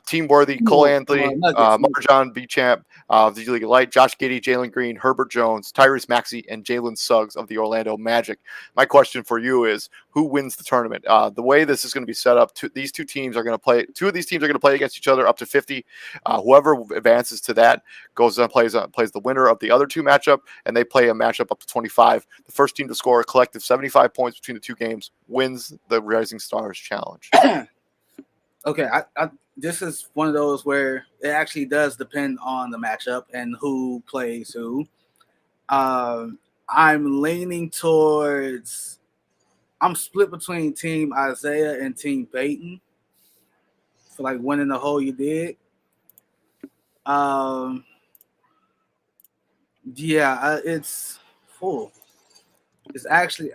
Team Worthy, Cole Anthony, Marjan Beauchamp of the League of Light, Josh Giddey, Jalen Green, Herbert Jones, Tyrese Maxey, and Jalen Suggs of the Orlando Magic. My question for you is, who wins the tournament? The way this is going to be set up, these two teams are going to play. Two of these teams are going to play against each other up to 50. Whoever advances to that goes and plays the winner of the other two matchup, and they play a matchup up to 25. The first team to score a collective 75 points between the two games wins the Rising Stars Challenge. Okay, this is one of those where it actually does depend on the matchup and who plays who. I'm leaning towards. I'm split between Team Isaiah and Team Peyton for winning the hole you did. It's full. It's actually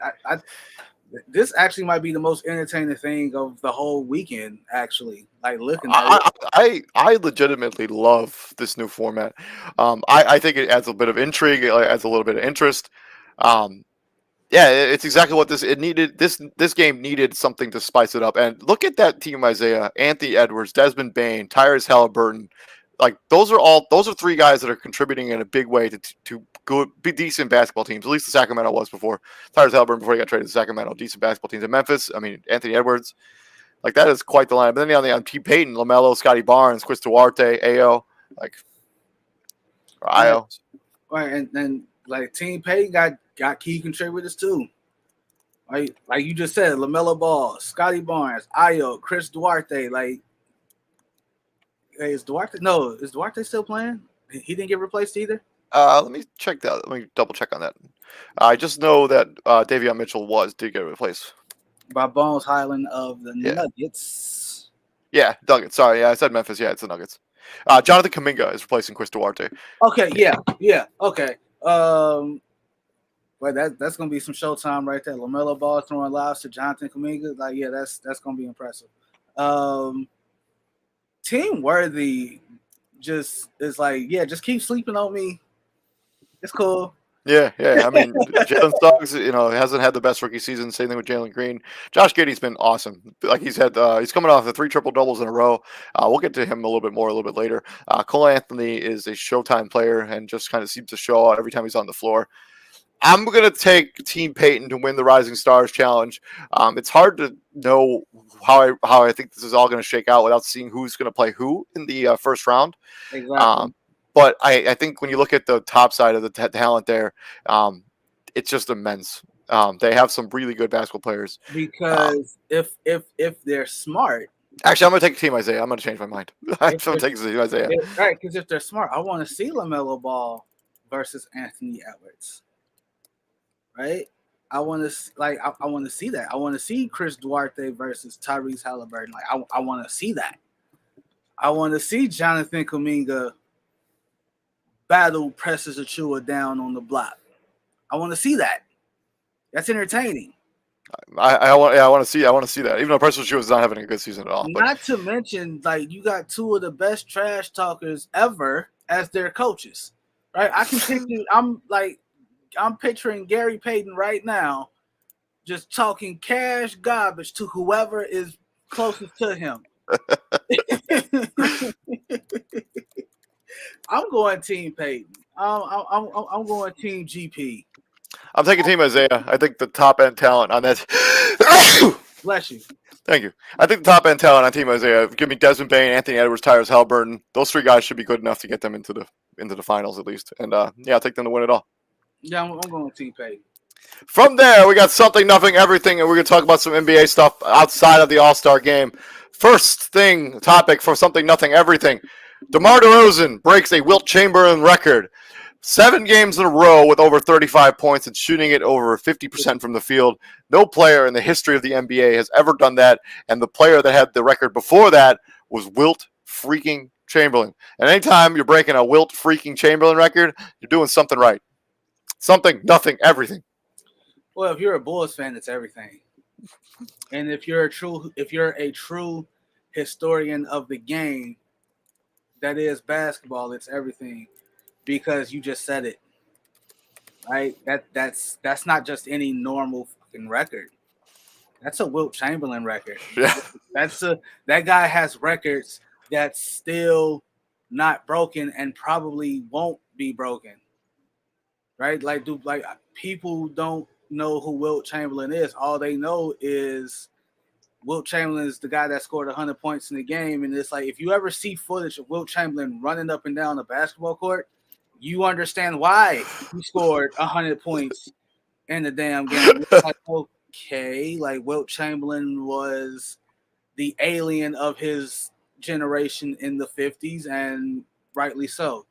this actually might be the most entertaining thing of the whole weekend. Actually, looking at it, I legitimately love this new format. I think it adds a bit of intrigue, it adds a little bit of interest. Yeah, it's exactly what it needed. This game needed something to spice it up. And look at that team: Isaiah, Anthony Edwards, Desmond Bain, Tyrese Halliburton. Like those are three guys that are contributing in a big way to good, be decent basketball teams. At least the Sacramento was before Tyrese Halliburton before he got traded to Sacramento. Decent basketball teams in Memphis. I mean, Anthony Edwards. Like that is quite the line. But then on T. Payton, LaMelo, Scotty Barnes, Chris Duarte, Ao, like or Right, Io. right, and then like Team Pay got key contributors too. Like you just said, LaMelo Ball, Scotty Barnes, Io, Chris Duarte. Like, hey, is Duarte? No, is Duarte still playing? He didn't get replaced either. Let me check that. Let me double check on that. I just know that Davion Mitchell did get replaced. By Bones Highland of the Yeah. Nuggets. Yeah, Nuggets. Sorry, yeah, I said Memphis. Yeah, it's the Nuggets. Jonathan Kuminga is replacing Chris Duarte. Okay, yeah, okay. But that's gonna be some showtime right there. LaMelo Ball throwing lobs to Jonathan Kuminga. Like, yeah, that's gonna be impressive. Team Worthy just is like, yeah, just keep sleeping on me. It's cool. Yeah. I mean, Jalen Suggs, hasn't had the best rookie season. Same thing with Jalen Green. Josh Giddey's been awesome. Like he's coming off the 3 triple doubles in a row. We'll get to him a little bit later. Cole Anthony is a Showtime player and just kind of seems to show out every time he's on the floor. I'm going to take Team Peyton to win the Rising Stars Challenge. It's hard to know how I think this is all going to shake out without seeing who's going to play who in the first round. Exactly. But I think when you look at the top side of the talent there, it's just immense. They have some really good basketball players. Because if they're smart. Actually, I'm going to take Team Isaiah. I'm going to change my mind. I'm taking Team Isaiah. Right, because if they're smart, I want to see LaMelo Ball versus Anthony Edwards. Right? I want to see that. I want to see Chris Duarte versus Tyrese Halliburton. Like I want to see that. I want to see Jonathan Kuminga battle Precious Achua down on the block. I want to see that. That's entertaining. I want to see that. Even though Precious Achua is not having a good season at all. Not to mention, like, you got two of the best trash talkers ever as their coaches, right? I can picture. I'm picturing Gary Payton right now, just talking cash garbage to whoever is closest to him. I'm going Team Payton. I'm going Team GP. I'm taking Team Isaiah. I think the top end talent on that. Bless you. Thank you. I think the top end talent on Team Isaiah. Give me Desmond Bain, Anthony Edwards, Tyrese Halliburton. Those 3 guys should be good enough to get them into the finals at least. And I'll take them to win it all. Yeah, I'm going Team Payton. From there, we got something, nothing, everything, and we're going to talk about some NBA stuff outside of the All-Star game. First topic for something, nothing, everything. DeMar DeRozan breaks a Wilt Chamberlain record. 7 games in a row with over 35 points and shooting it over 50% from the field. No player in the history of the NBA has ever done that, and the player that had the record before that was Wilt freaking Chamberlain. And anytime you're breaking a Wilt freaking Chamberlain record, you're doing something right. Something, nothing, everything. Well, if you're a Bulls fan, it's everything. And if you're a true historian of the game that is basketball, it's everything. Because you just said it. Right? That's not just any normal fucking record. That's a Wilt Chamberlain record. Yeah. That guy has records that's still not broken and probably won't be broken. Right? Like people don't know who Wilt Chamberlain is. All they know is Wilt Chamberlain is the guy that scored 100 points in the game. And it's like, if you ever see footage of Wilt Chamberlain running up and down the basketball court, you understand why he scored 100 points in the damn game. It's like, okay, like Wilt Chamberlain was the alien of his generation in the 50s, and rightly so.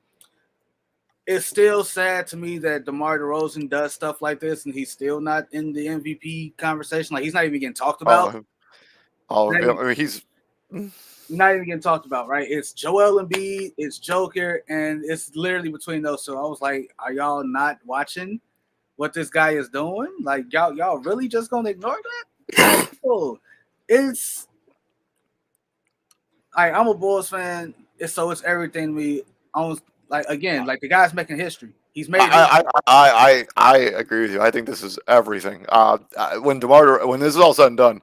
It's still sad to me that DeMar DeRozan does stuff like this, and he's still not in the MVP conversation. Like, he's not even getting talked about. He's not even getting talked about, right? It's Joel Embiid, it's Joker, and it's literally between those. So I was like, are y'all not watching what this guy is doing? Like, y'all really just gonna ignore that? Oh, it's I'm a Bulls fan, so it's everything to me. Like, again, like, the guy's making history. He's made his. I agree with you. I think this is everything. When this is all said and done,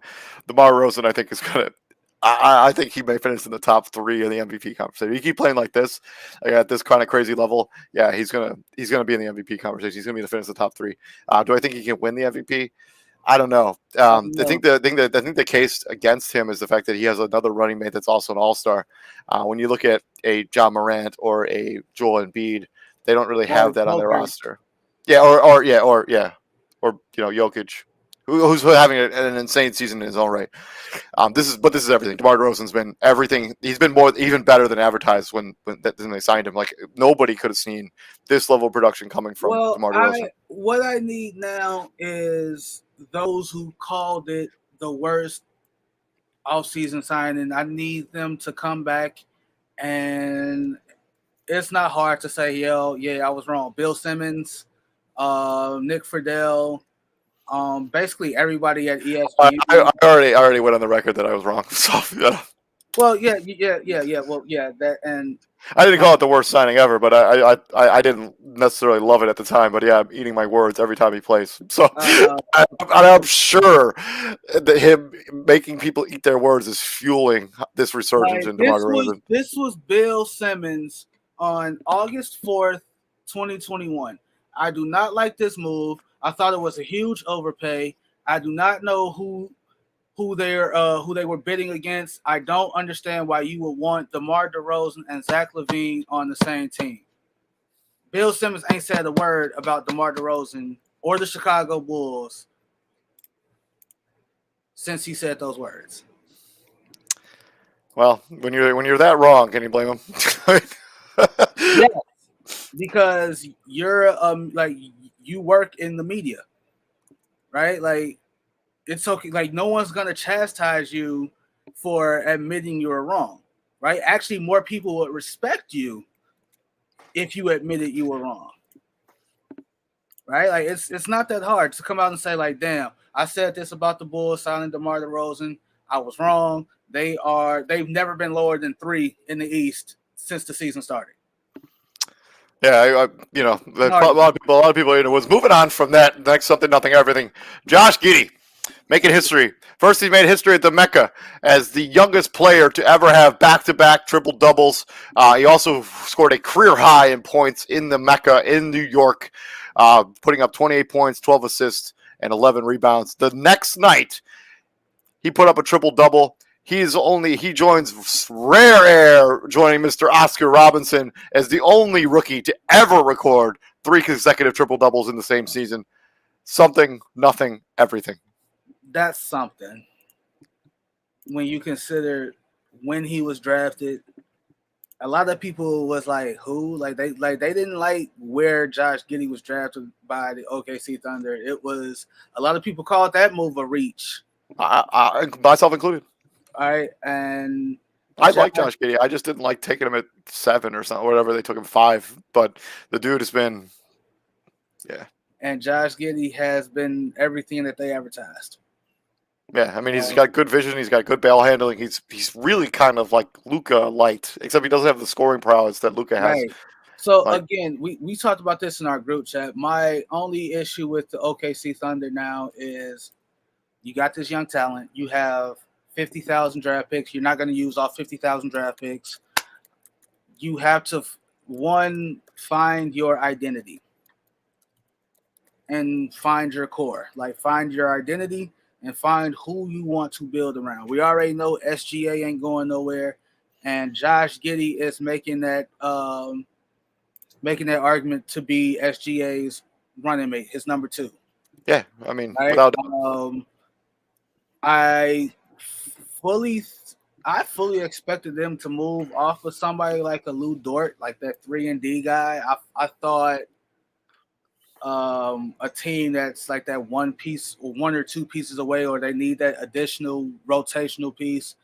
DeMar DeRozan, I think is gonna. I think he may finish in the top 3 in the MVP conversation. If he keep playing like this, like at this kind of crazy level, yeah, he's gonna be in the MVP conversation. He's gonna be the finish the top 3. Do I think he can win the MVP? I don't know. I don't know. I think the case against him is the fact that he has another running mate that's also an all-star. When you look at a John Morant or a Joel Embiid, they don't really have that on their roster. Yeah, or Jokic, who's having an insane season in his own right. This is everything. DeMar DeRozan's been everything. He's been even better than advertised when they signed him. Like nobody could have seen this level of production coming from DeMar DeRozan. What I need now is those who called it the worst offseason signing. I need them to come back, and it's not hard to say, yeah, I was wrong. Bill Simmons, Nick Friedel, basically everybody at ESPN. I already went on the record that I was wrong. So yeah. Well, yeah. Well, yeah, that and I didn't call it the worst signing ever, but I didn't necessarily love it at the time. But yeah, I'm eating my words every time he plays. So I'm sure that him making people eat their words is fueling this resurgence in DeMar DeRozan. This was Bill Simmons on August 4th, 2021. I do not like this move. I thought it was a huge overpay. I do not know who they were bidding against. I don't understand why you would want DeMar DeRozan and Zach LaVine on the same team. Bill Simmons ain't said a word about DeMar DeRozan or the Chicago Bulls since he said those words. Well, when you're that wrong, can you blame him? Yes, because you're like you work in the media, right? Like it's okay. Like no one's gonna chastise you for admitting you were wrong, right? Actually, more people would respect you if you admitted you were wrong, right? Like it's not that hard to come out and say like, "Damn, I said this about the Bulls signing DeMar DeRozan. I was wrong. They've never been lower than 3 in the East since the season started." Yeah, a lot of people was moving on from that. Next, something, nothing, everything. Josh Giddey making history. First, he made history at the Mecca as the youngest player to ever have back-to-back triple doubles. He also scored a career high in points in the Mecca in New York, putting up 28 points, 12 assists, and 11 rebounds. The next night, he put up a triple double. He joins rare air, joining Mr. Oscar Robinson as the only rookie to ever record 3 consecutive triple doubles in the same season. Something, nothing, everything. That's something. When you consider when he was drafted, a lot of people was like, "Who?" Like they didn't like where Josh Giddey was drafted by the OKC Thunder. It was a lot of people called that move a reach. Myself included. All right, and I like Josh Giddey. I just didn't like taking him at 7 or something, whatever they took him 5. But the dude has been, yeah. And Josh Giddey has been everything that they advertised. Yeah, I mean he's got good vision. He's got good ball handling. He's really kind of like Luka light, except he doesn't have the scoring prowess that Luka has. Right. So again, we talked about this in our group chat. My only issue with the OKC Thunder now is you got this young talent. You have 50,000 draft picks. You're not going to use all 50,000 draft picks. You have to, find your identity and find your core. Like, find your identity and find who you want to build around. We already know SGA ain't going nowhere, and Josh Giddey is making that argument to be SGA's running mate, his number 2. Yeah, I mean, without I fully expected them to move off of somebody like a Lou Dort, like that 3-and-D guy. I thought a team that's like that one or 2 pieces away, or they need that additional rotational piece,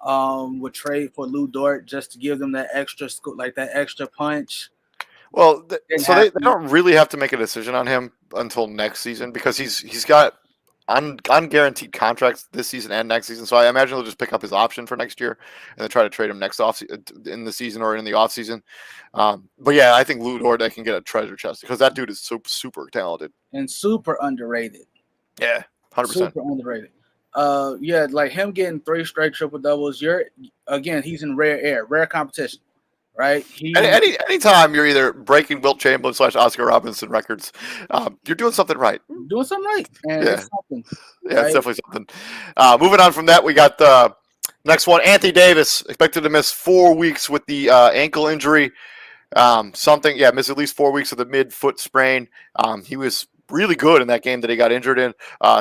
would trade for Lou Dort just to give them that extra punch. Well, so they don't really have to make a decision on him until next season because he's got unguaranteed contracts this season and next season. So I imagine they'll just pick up his option for next year and then try to trade him next in the season or in the off season. But yeah, I think Lou Dort can get a treasure chest because that dude is super talented and super underrated. Yeah, 100%. Super underrated. Yeah, like him getting 3 straight triple doubles. He's in rare competition, right? Anytime you're either breaking Wilt Chamberlain / Oscar Robinson records, you're doing something right. Doing something right, and Yeah. it's something. Yeah, right? it's definitely something. Moving on from that, we got the next one. Anthony Davis expected to miss 4 weeks with the ankle injury. Miss at least 4 weeks of the mid-foot sprain. He was really good in that game that he got injured in.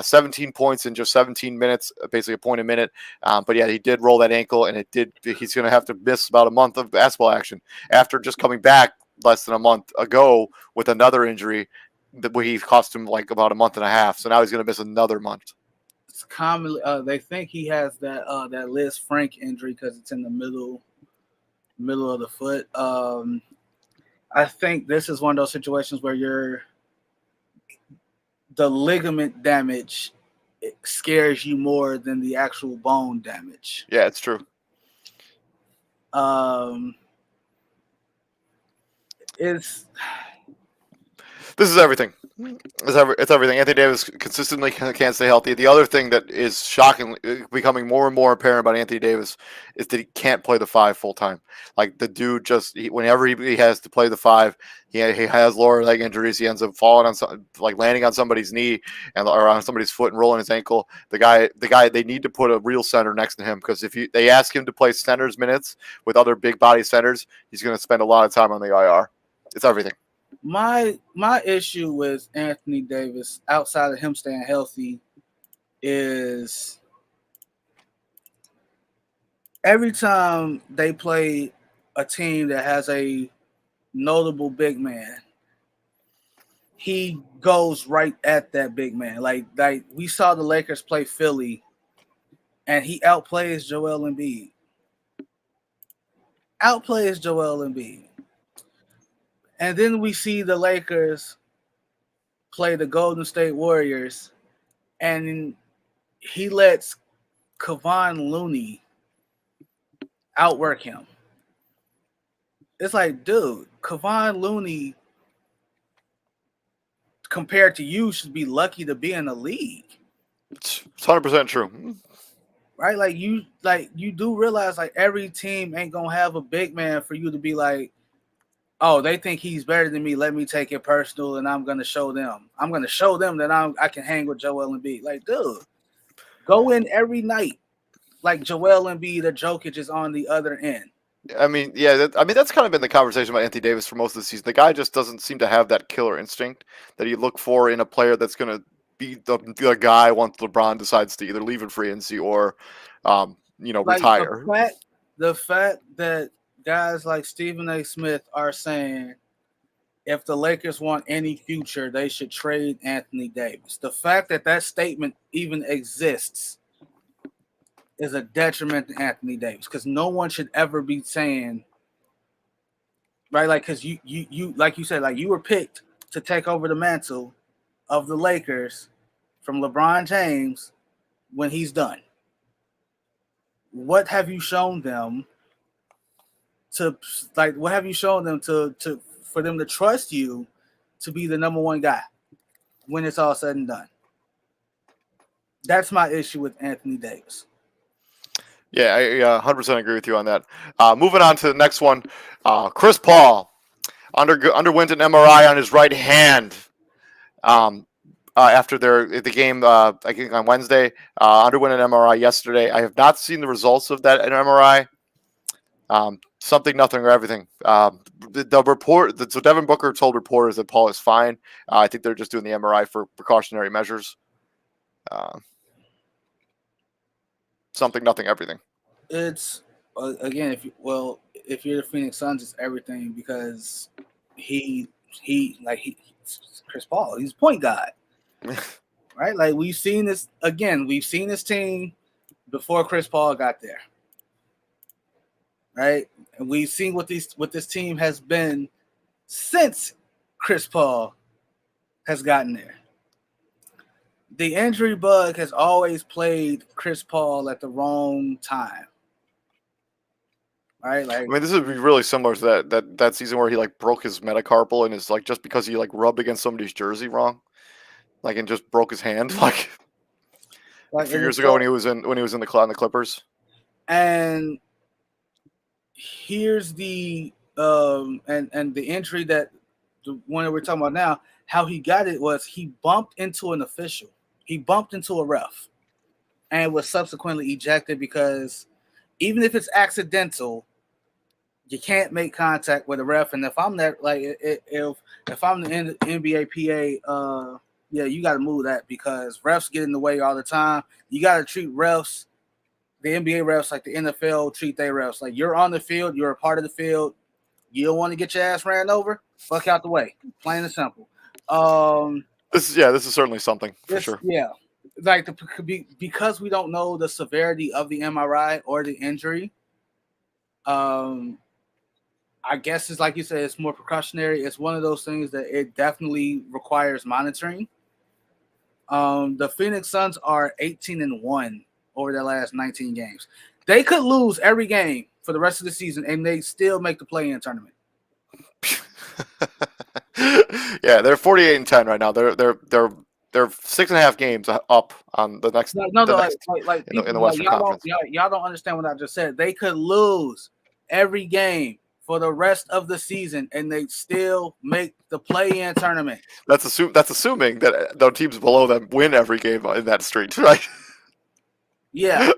17 points in just 17 minutes, basically a point a minute. But yeah, he did roll that ankle, and he's going to have to miss about a month of basketball action after just coming back less than a month ago with another injury that he cost him like about a month and a half. So now he's going to miss another month. It's commonly they think he has that Liz Frank injury because it's in the middle of the foot. I think this is one of those situations where the ligament damage scares you more than the actual bone damage. Yeah, it's true. This is everything. It's everything. Anthony Davis consistently can't stay healthy. The other thing that is shockingly becoming more and more apparent about Anthony Davis is that he can't play the 5 full time. Like the dude whenever he has to play the 5, he has lower leg injuries. He ends up falling on landing on somebody's knee or on somebody's foot and rolling his ankle. The guy, they need to put a real center next to him because if they ask him to play centers minutes with other big body centers, he's going to spend a lot of time on the IR. It's everything. My issue with Anthony Davis, outside of him staying healthy, is every time they play a team that has a notable big man, he goes right at that big man. Like we saw the Lakers play Philly, and he outplays Joel Embiid. And then we see the Lakers play the Golden State Warriors, and he lets Kevon Looney outwork him. It's like, dude, Kevon Looney, compared to you, should be lucky to be in the league. It's 100% true. Right? Like you do realize like every team ain't gonna have a big man for you to be like, oh, they think he's better than me. Let me take it personal, and I'm gonna show them. I'm gonna show them that I can hang with Joel Embiid. Like, dude, go in every night like Joel Embiid or Jokic is on the other end. I mean, yeah, that's kind of been the conversation about Anthony Davis for most of the season. The guy just doesn't seem to have that killer instinct that you look for in a player that's going to be the guy once LeBron decides to either leave in free agency or, retire. The fact that guys like Stephen A. Smith are saying if the Lakers want any future, they should trade Anthony Davis. The fact that statement even exists is a detriment to Anthony Davis because no one should ever be saying, right? Like, because you like you said, like you were picked to take over the mantle of the Lakers from LeBron James when he's done. What have you shown them what have you shown them to for them to trust you to be the number one guy when it's all said and done? That's my issue with Anthony Davis. Yeah, I 100% agree with you on that. Moving on to the next one, Chris Paul underwent an MRI on his right hand after the game. I think on Wednesday, underwent an MRI yesterday. I have not seen the results of that MRI. Something, nothing, or everything. The report. So Devin Booker told reporters that Paul is fine. I think they're just doing the MRI for precautionary measures. Something, nothing, everything. It's again, if you're the Phoenix Suns, it's everything because he's Chris Paul. He's point guard, right? Like we've seen this again. We've seen this team before Chris Paul got there, right? And we've seen what this team has been since Chris Paul has gotten there. the injury bug has always played Chris Paul at the wrong time. Right? Like, I mean, this would be really similar to that season where he like broke his metacarpal and is like just because he like rubbed against somebody's jersey wrong, like and just broke his hand like a few and years it's ago so, when he was in on the Clippers. and here's the and the injury that the one that we're talking about now, how he got it was he bumped into an official. He bumped into a ref and was subsequently ejected because even if it's accidental, you can't make contact with a ref. And if I'm that, like, if I'm the NBA PA, yeah, you got to move that because refs get in the way all the time. You got to treat refs, the NBA refs, like the NFL treat their refs. Like, you're on the field, you're a part of the field. You don't want to get your ass ran over? Fuck out the way. Plain and simple. This is certainly something for sure. Yeah, like because we don't know the severity of the MRI or the injury. I guess it's like you said, it's more precautionary. It's one of those things that it definitely requires monitoring. The Phoenix Suns are 18-1 over their last 19 games. They could lose every game for the rest of the season, and they still make the play-in tournament. Yeah, they're 48-10 right now. They're 6.5 games up on the next. No, in the Western Conference. Y'all don't understand what I just said. They could lose every game for the rest of the season, and they still make the play-in tournament. That's assuming that the teams below them win every game in that streak, right? Yeah.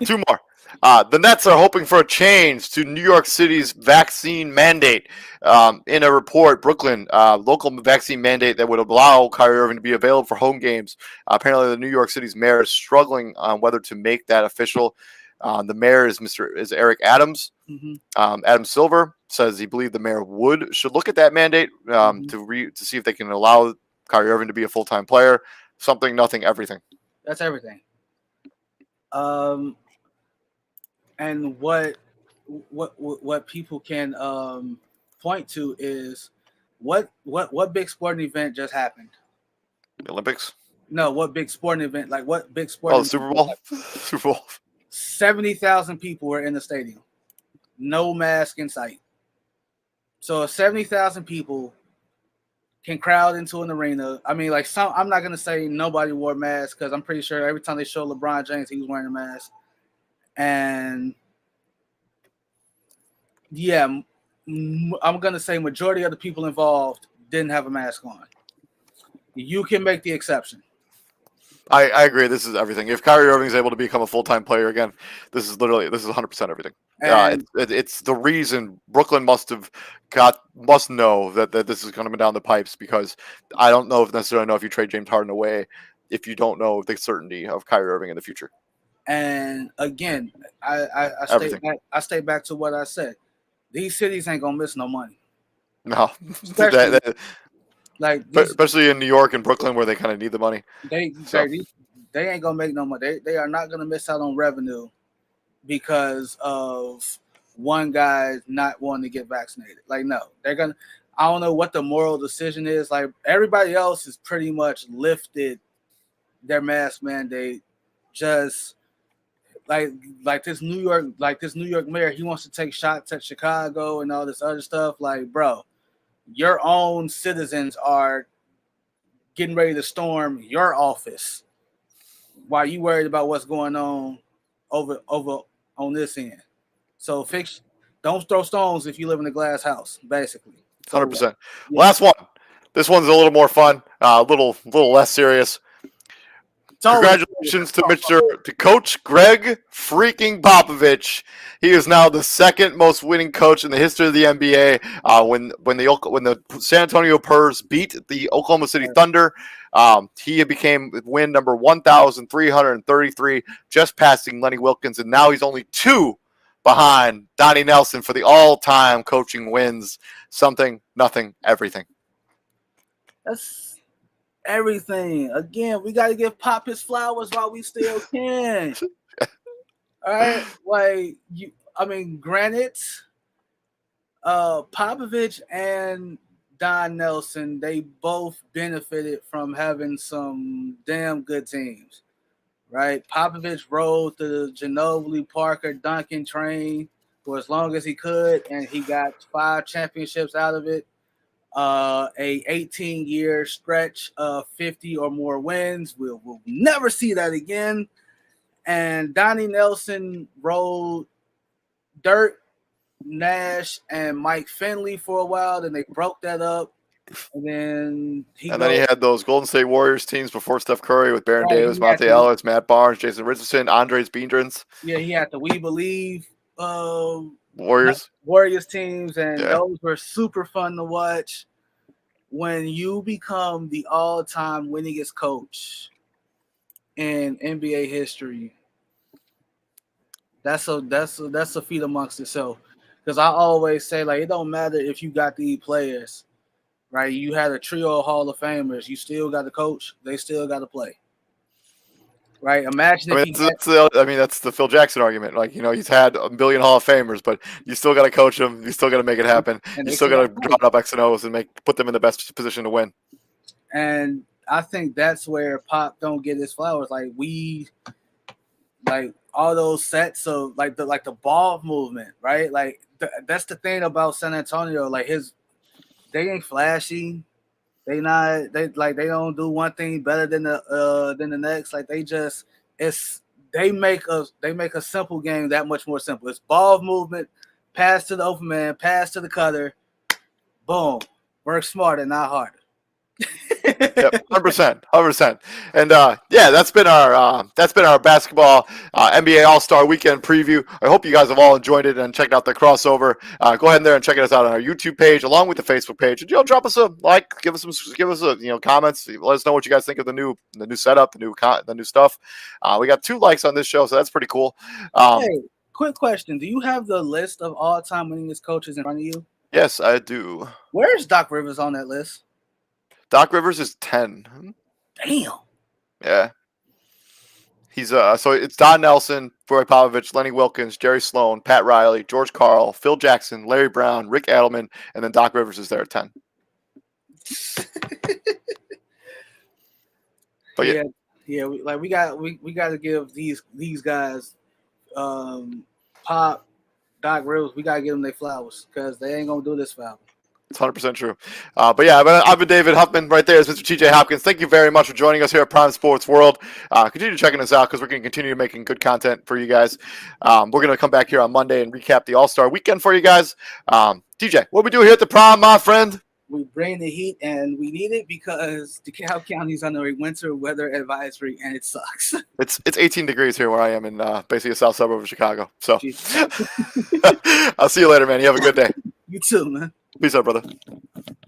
Two more. The Nets are hoping for a change to New York City's vaccine mandate. In a report, Brooklyn, local vaccine mandate that would allow Kyrie Irving to be available for home games. Apparently, the New York City's mayor is struggling on whether to make that official. The mayor is Eric Adams. Mm-hmm. Adam Silver says he believed the mayor should look at that mandate to see if they can allow Kyrie Irving to be a full-time player. Something, nothing, everything. That's everything. And what people can point to is what big sporting event just happened? The Olympics? No, what big sporting event? Like what big sporting? Oh, the Super Bowl. Super Bowl. 70,000 people were in the stadium. No mask in sight. So 70,000 people can crowd into an arena. I mean, like I'm not gonna say nobody wore masks because I'm pretty sure every time they show LeBron James, he was wearing a mask. And yeah, I'm gonna say majority of the people involved didn't have a mask on. You can make the exception. I agree. This is everything. If Kyrie Irving is able to become a full-time player again, this is 100% everything. It's the reason Brooklyn must know that this is coming down the pipes because I don't necessarily know if you trade James Harden away if you don't know the certainty of Kyrie Irving in the future. And again, I stay back to what I said. These cities ain't gonna miss no money. No, especially in New York and Brooklyn where they kind of need the money. They ain't gonna make no money. They are not gonna miss out on revenue because of one guy not wanting to get vaccinated. Like, no, they're gonna. I don't know what the moral decision is. Like, everybody else has pretty much lifted their mask mandate. Just like this New York mayor, he wants to take shots at Chicago and all this other stuff. Like, bro, your own citizens are getting ready to storm your office while you worried about what's going on over on this end. So don't throw stones if you live in a glass house, basically. 100%. Yeah. Last one. This one's a little more fun, a little less serious. Congratulations to Coach Greg freaking Popovich. He is now the second most winning coach in the history of the NBA. When the San Antonio Spurs beat the Oklahoma City Thunder, he became win number 1,333, just passing Lenny Wilkins, and now he's only 2 behind Donnie Nelson for the all-time coaching wins. Something, nothing, everything. That's everything. Again, we got to give Pop his flowers while we still can. All right, granted, Popovich and Don Nelson, they both benefited from having some damn good teams, right? Popovich rode the Ginobili, Parker, Duncan train for as long as he could, and he got 5 championships out of it. A 18-year stretch of 50 or more wins. We'll never see that again. And Donnie Nelson rode Dirk, Nash, and Mike Finley for a while. Then they broke that up. And then he had those Golden State Warriors teams before Steph Curry with Baron Right, Davis, Monte Ellis, Matt Barnes, Jason Richardson, Andres Biedrins. Yeah, he had the We Believe Warriors teams, and those were super fun to watch. When you become the all-time winningest coach in NBA history, that's a feat amongst itself. Because I always say, like, it don't matter if you got these players, right? You had a trio of Hall of Famers. You still got to coach. They still got to play. Right? Imagine that's the Phil Jackson argument. Like, he's had a billion Hall of Famers, but you still got to coach them. You still got to make it happen. You still got to draw up X and O's and put them in the best position to win. And I think that's where Pop don't get his flowers. Like, all those sets of like the ball movement, right? Like that's the thing about San Antonio. Like they ain't flashy. They don't do one thing better than the next. Like they make a simple game that much more simple. It's ball movement, pass to the open man, pass to the cutter, boom. Work smarter, not harder. Yep, 100%. And that's been our basketball NBA All-Star Weekend preview. I hope you guys have all enjoyed it and checked out the crossover. Go ahead there and check us out on our YouTube page along with the Facebook page. And drop us a like, give us comments. Let us know what you guys think of the new setup, the new stuff. We got 2 likes on this show, so that's pretty cool. Hey, quick question: do you have the list of all-time winningest coaches in front of you? Yes, I do. Where's Doc Rivers on that list? Doc Rivers is 10. Damn. Yeah. He's so it's Don Nelson, Roy Popovich, Lenny Wilkins, Jerry Sloan, Pat Riley, George Karl, Phil Jackson, Larry Brown, Rick Adelman, and then Doc Rivers is there at 10. But we got to give these guys, Pop, Doc Rivers, we got to give them their flowers because they ain't gonna do this foul. It's 100% true. I've been David Huffman. Right there is Mr. TJ Hopkins. Thank you very much for joining us here at Prime Sports World. Continue checking us out because we're going to continue making good content for you guys. We're going to come back here on Monday and recap the All-Star Weekend for you guys. TJ, what we do here at the Prime, my friend? We bring the heat, and we need it because DeKalb County is under a winter weather advisory, and it sucks. It's 18 degrees here where I am in basically a south suburb of Chicago. So I'll see you later, man. You have a good day. You too, man. Peace out, brother.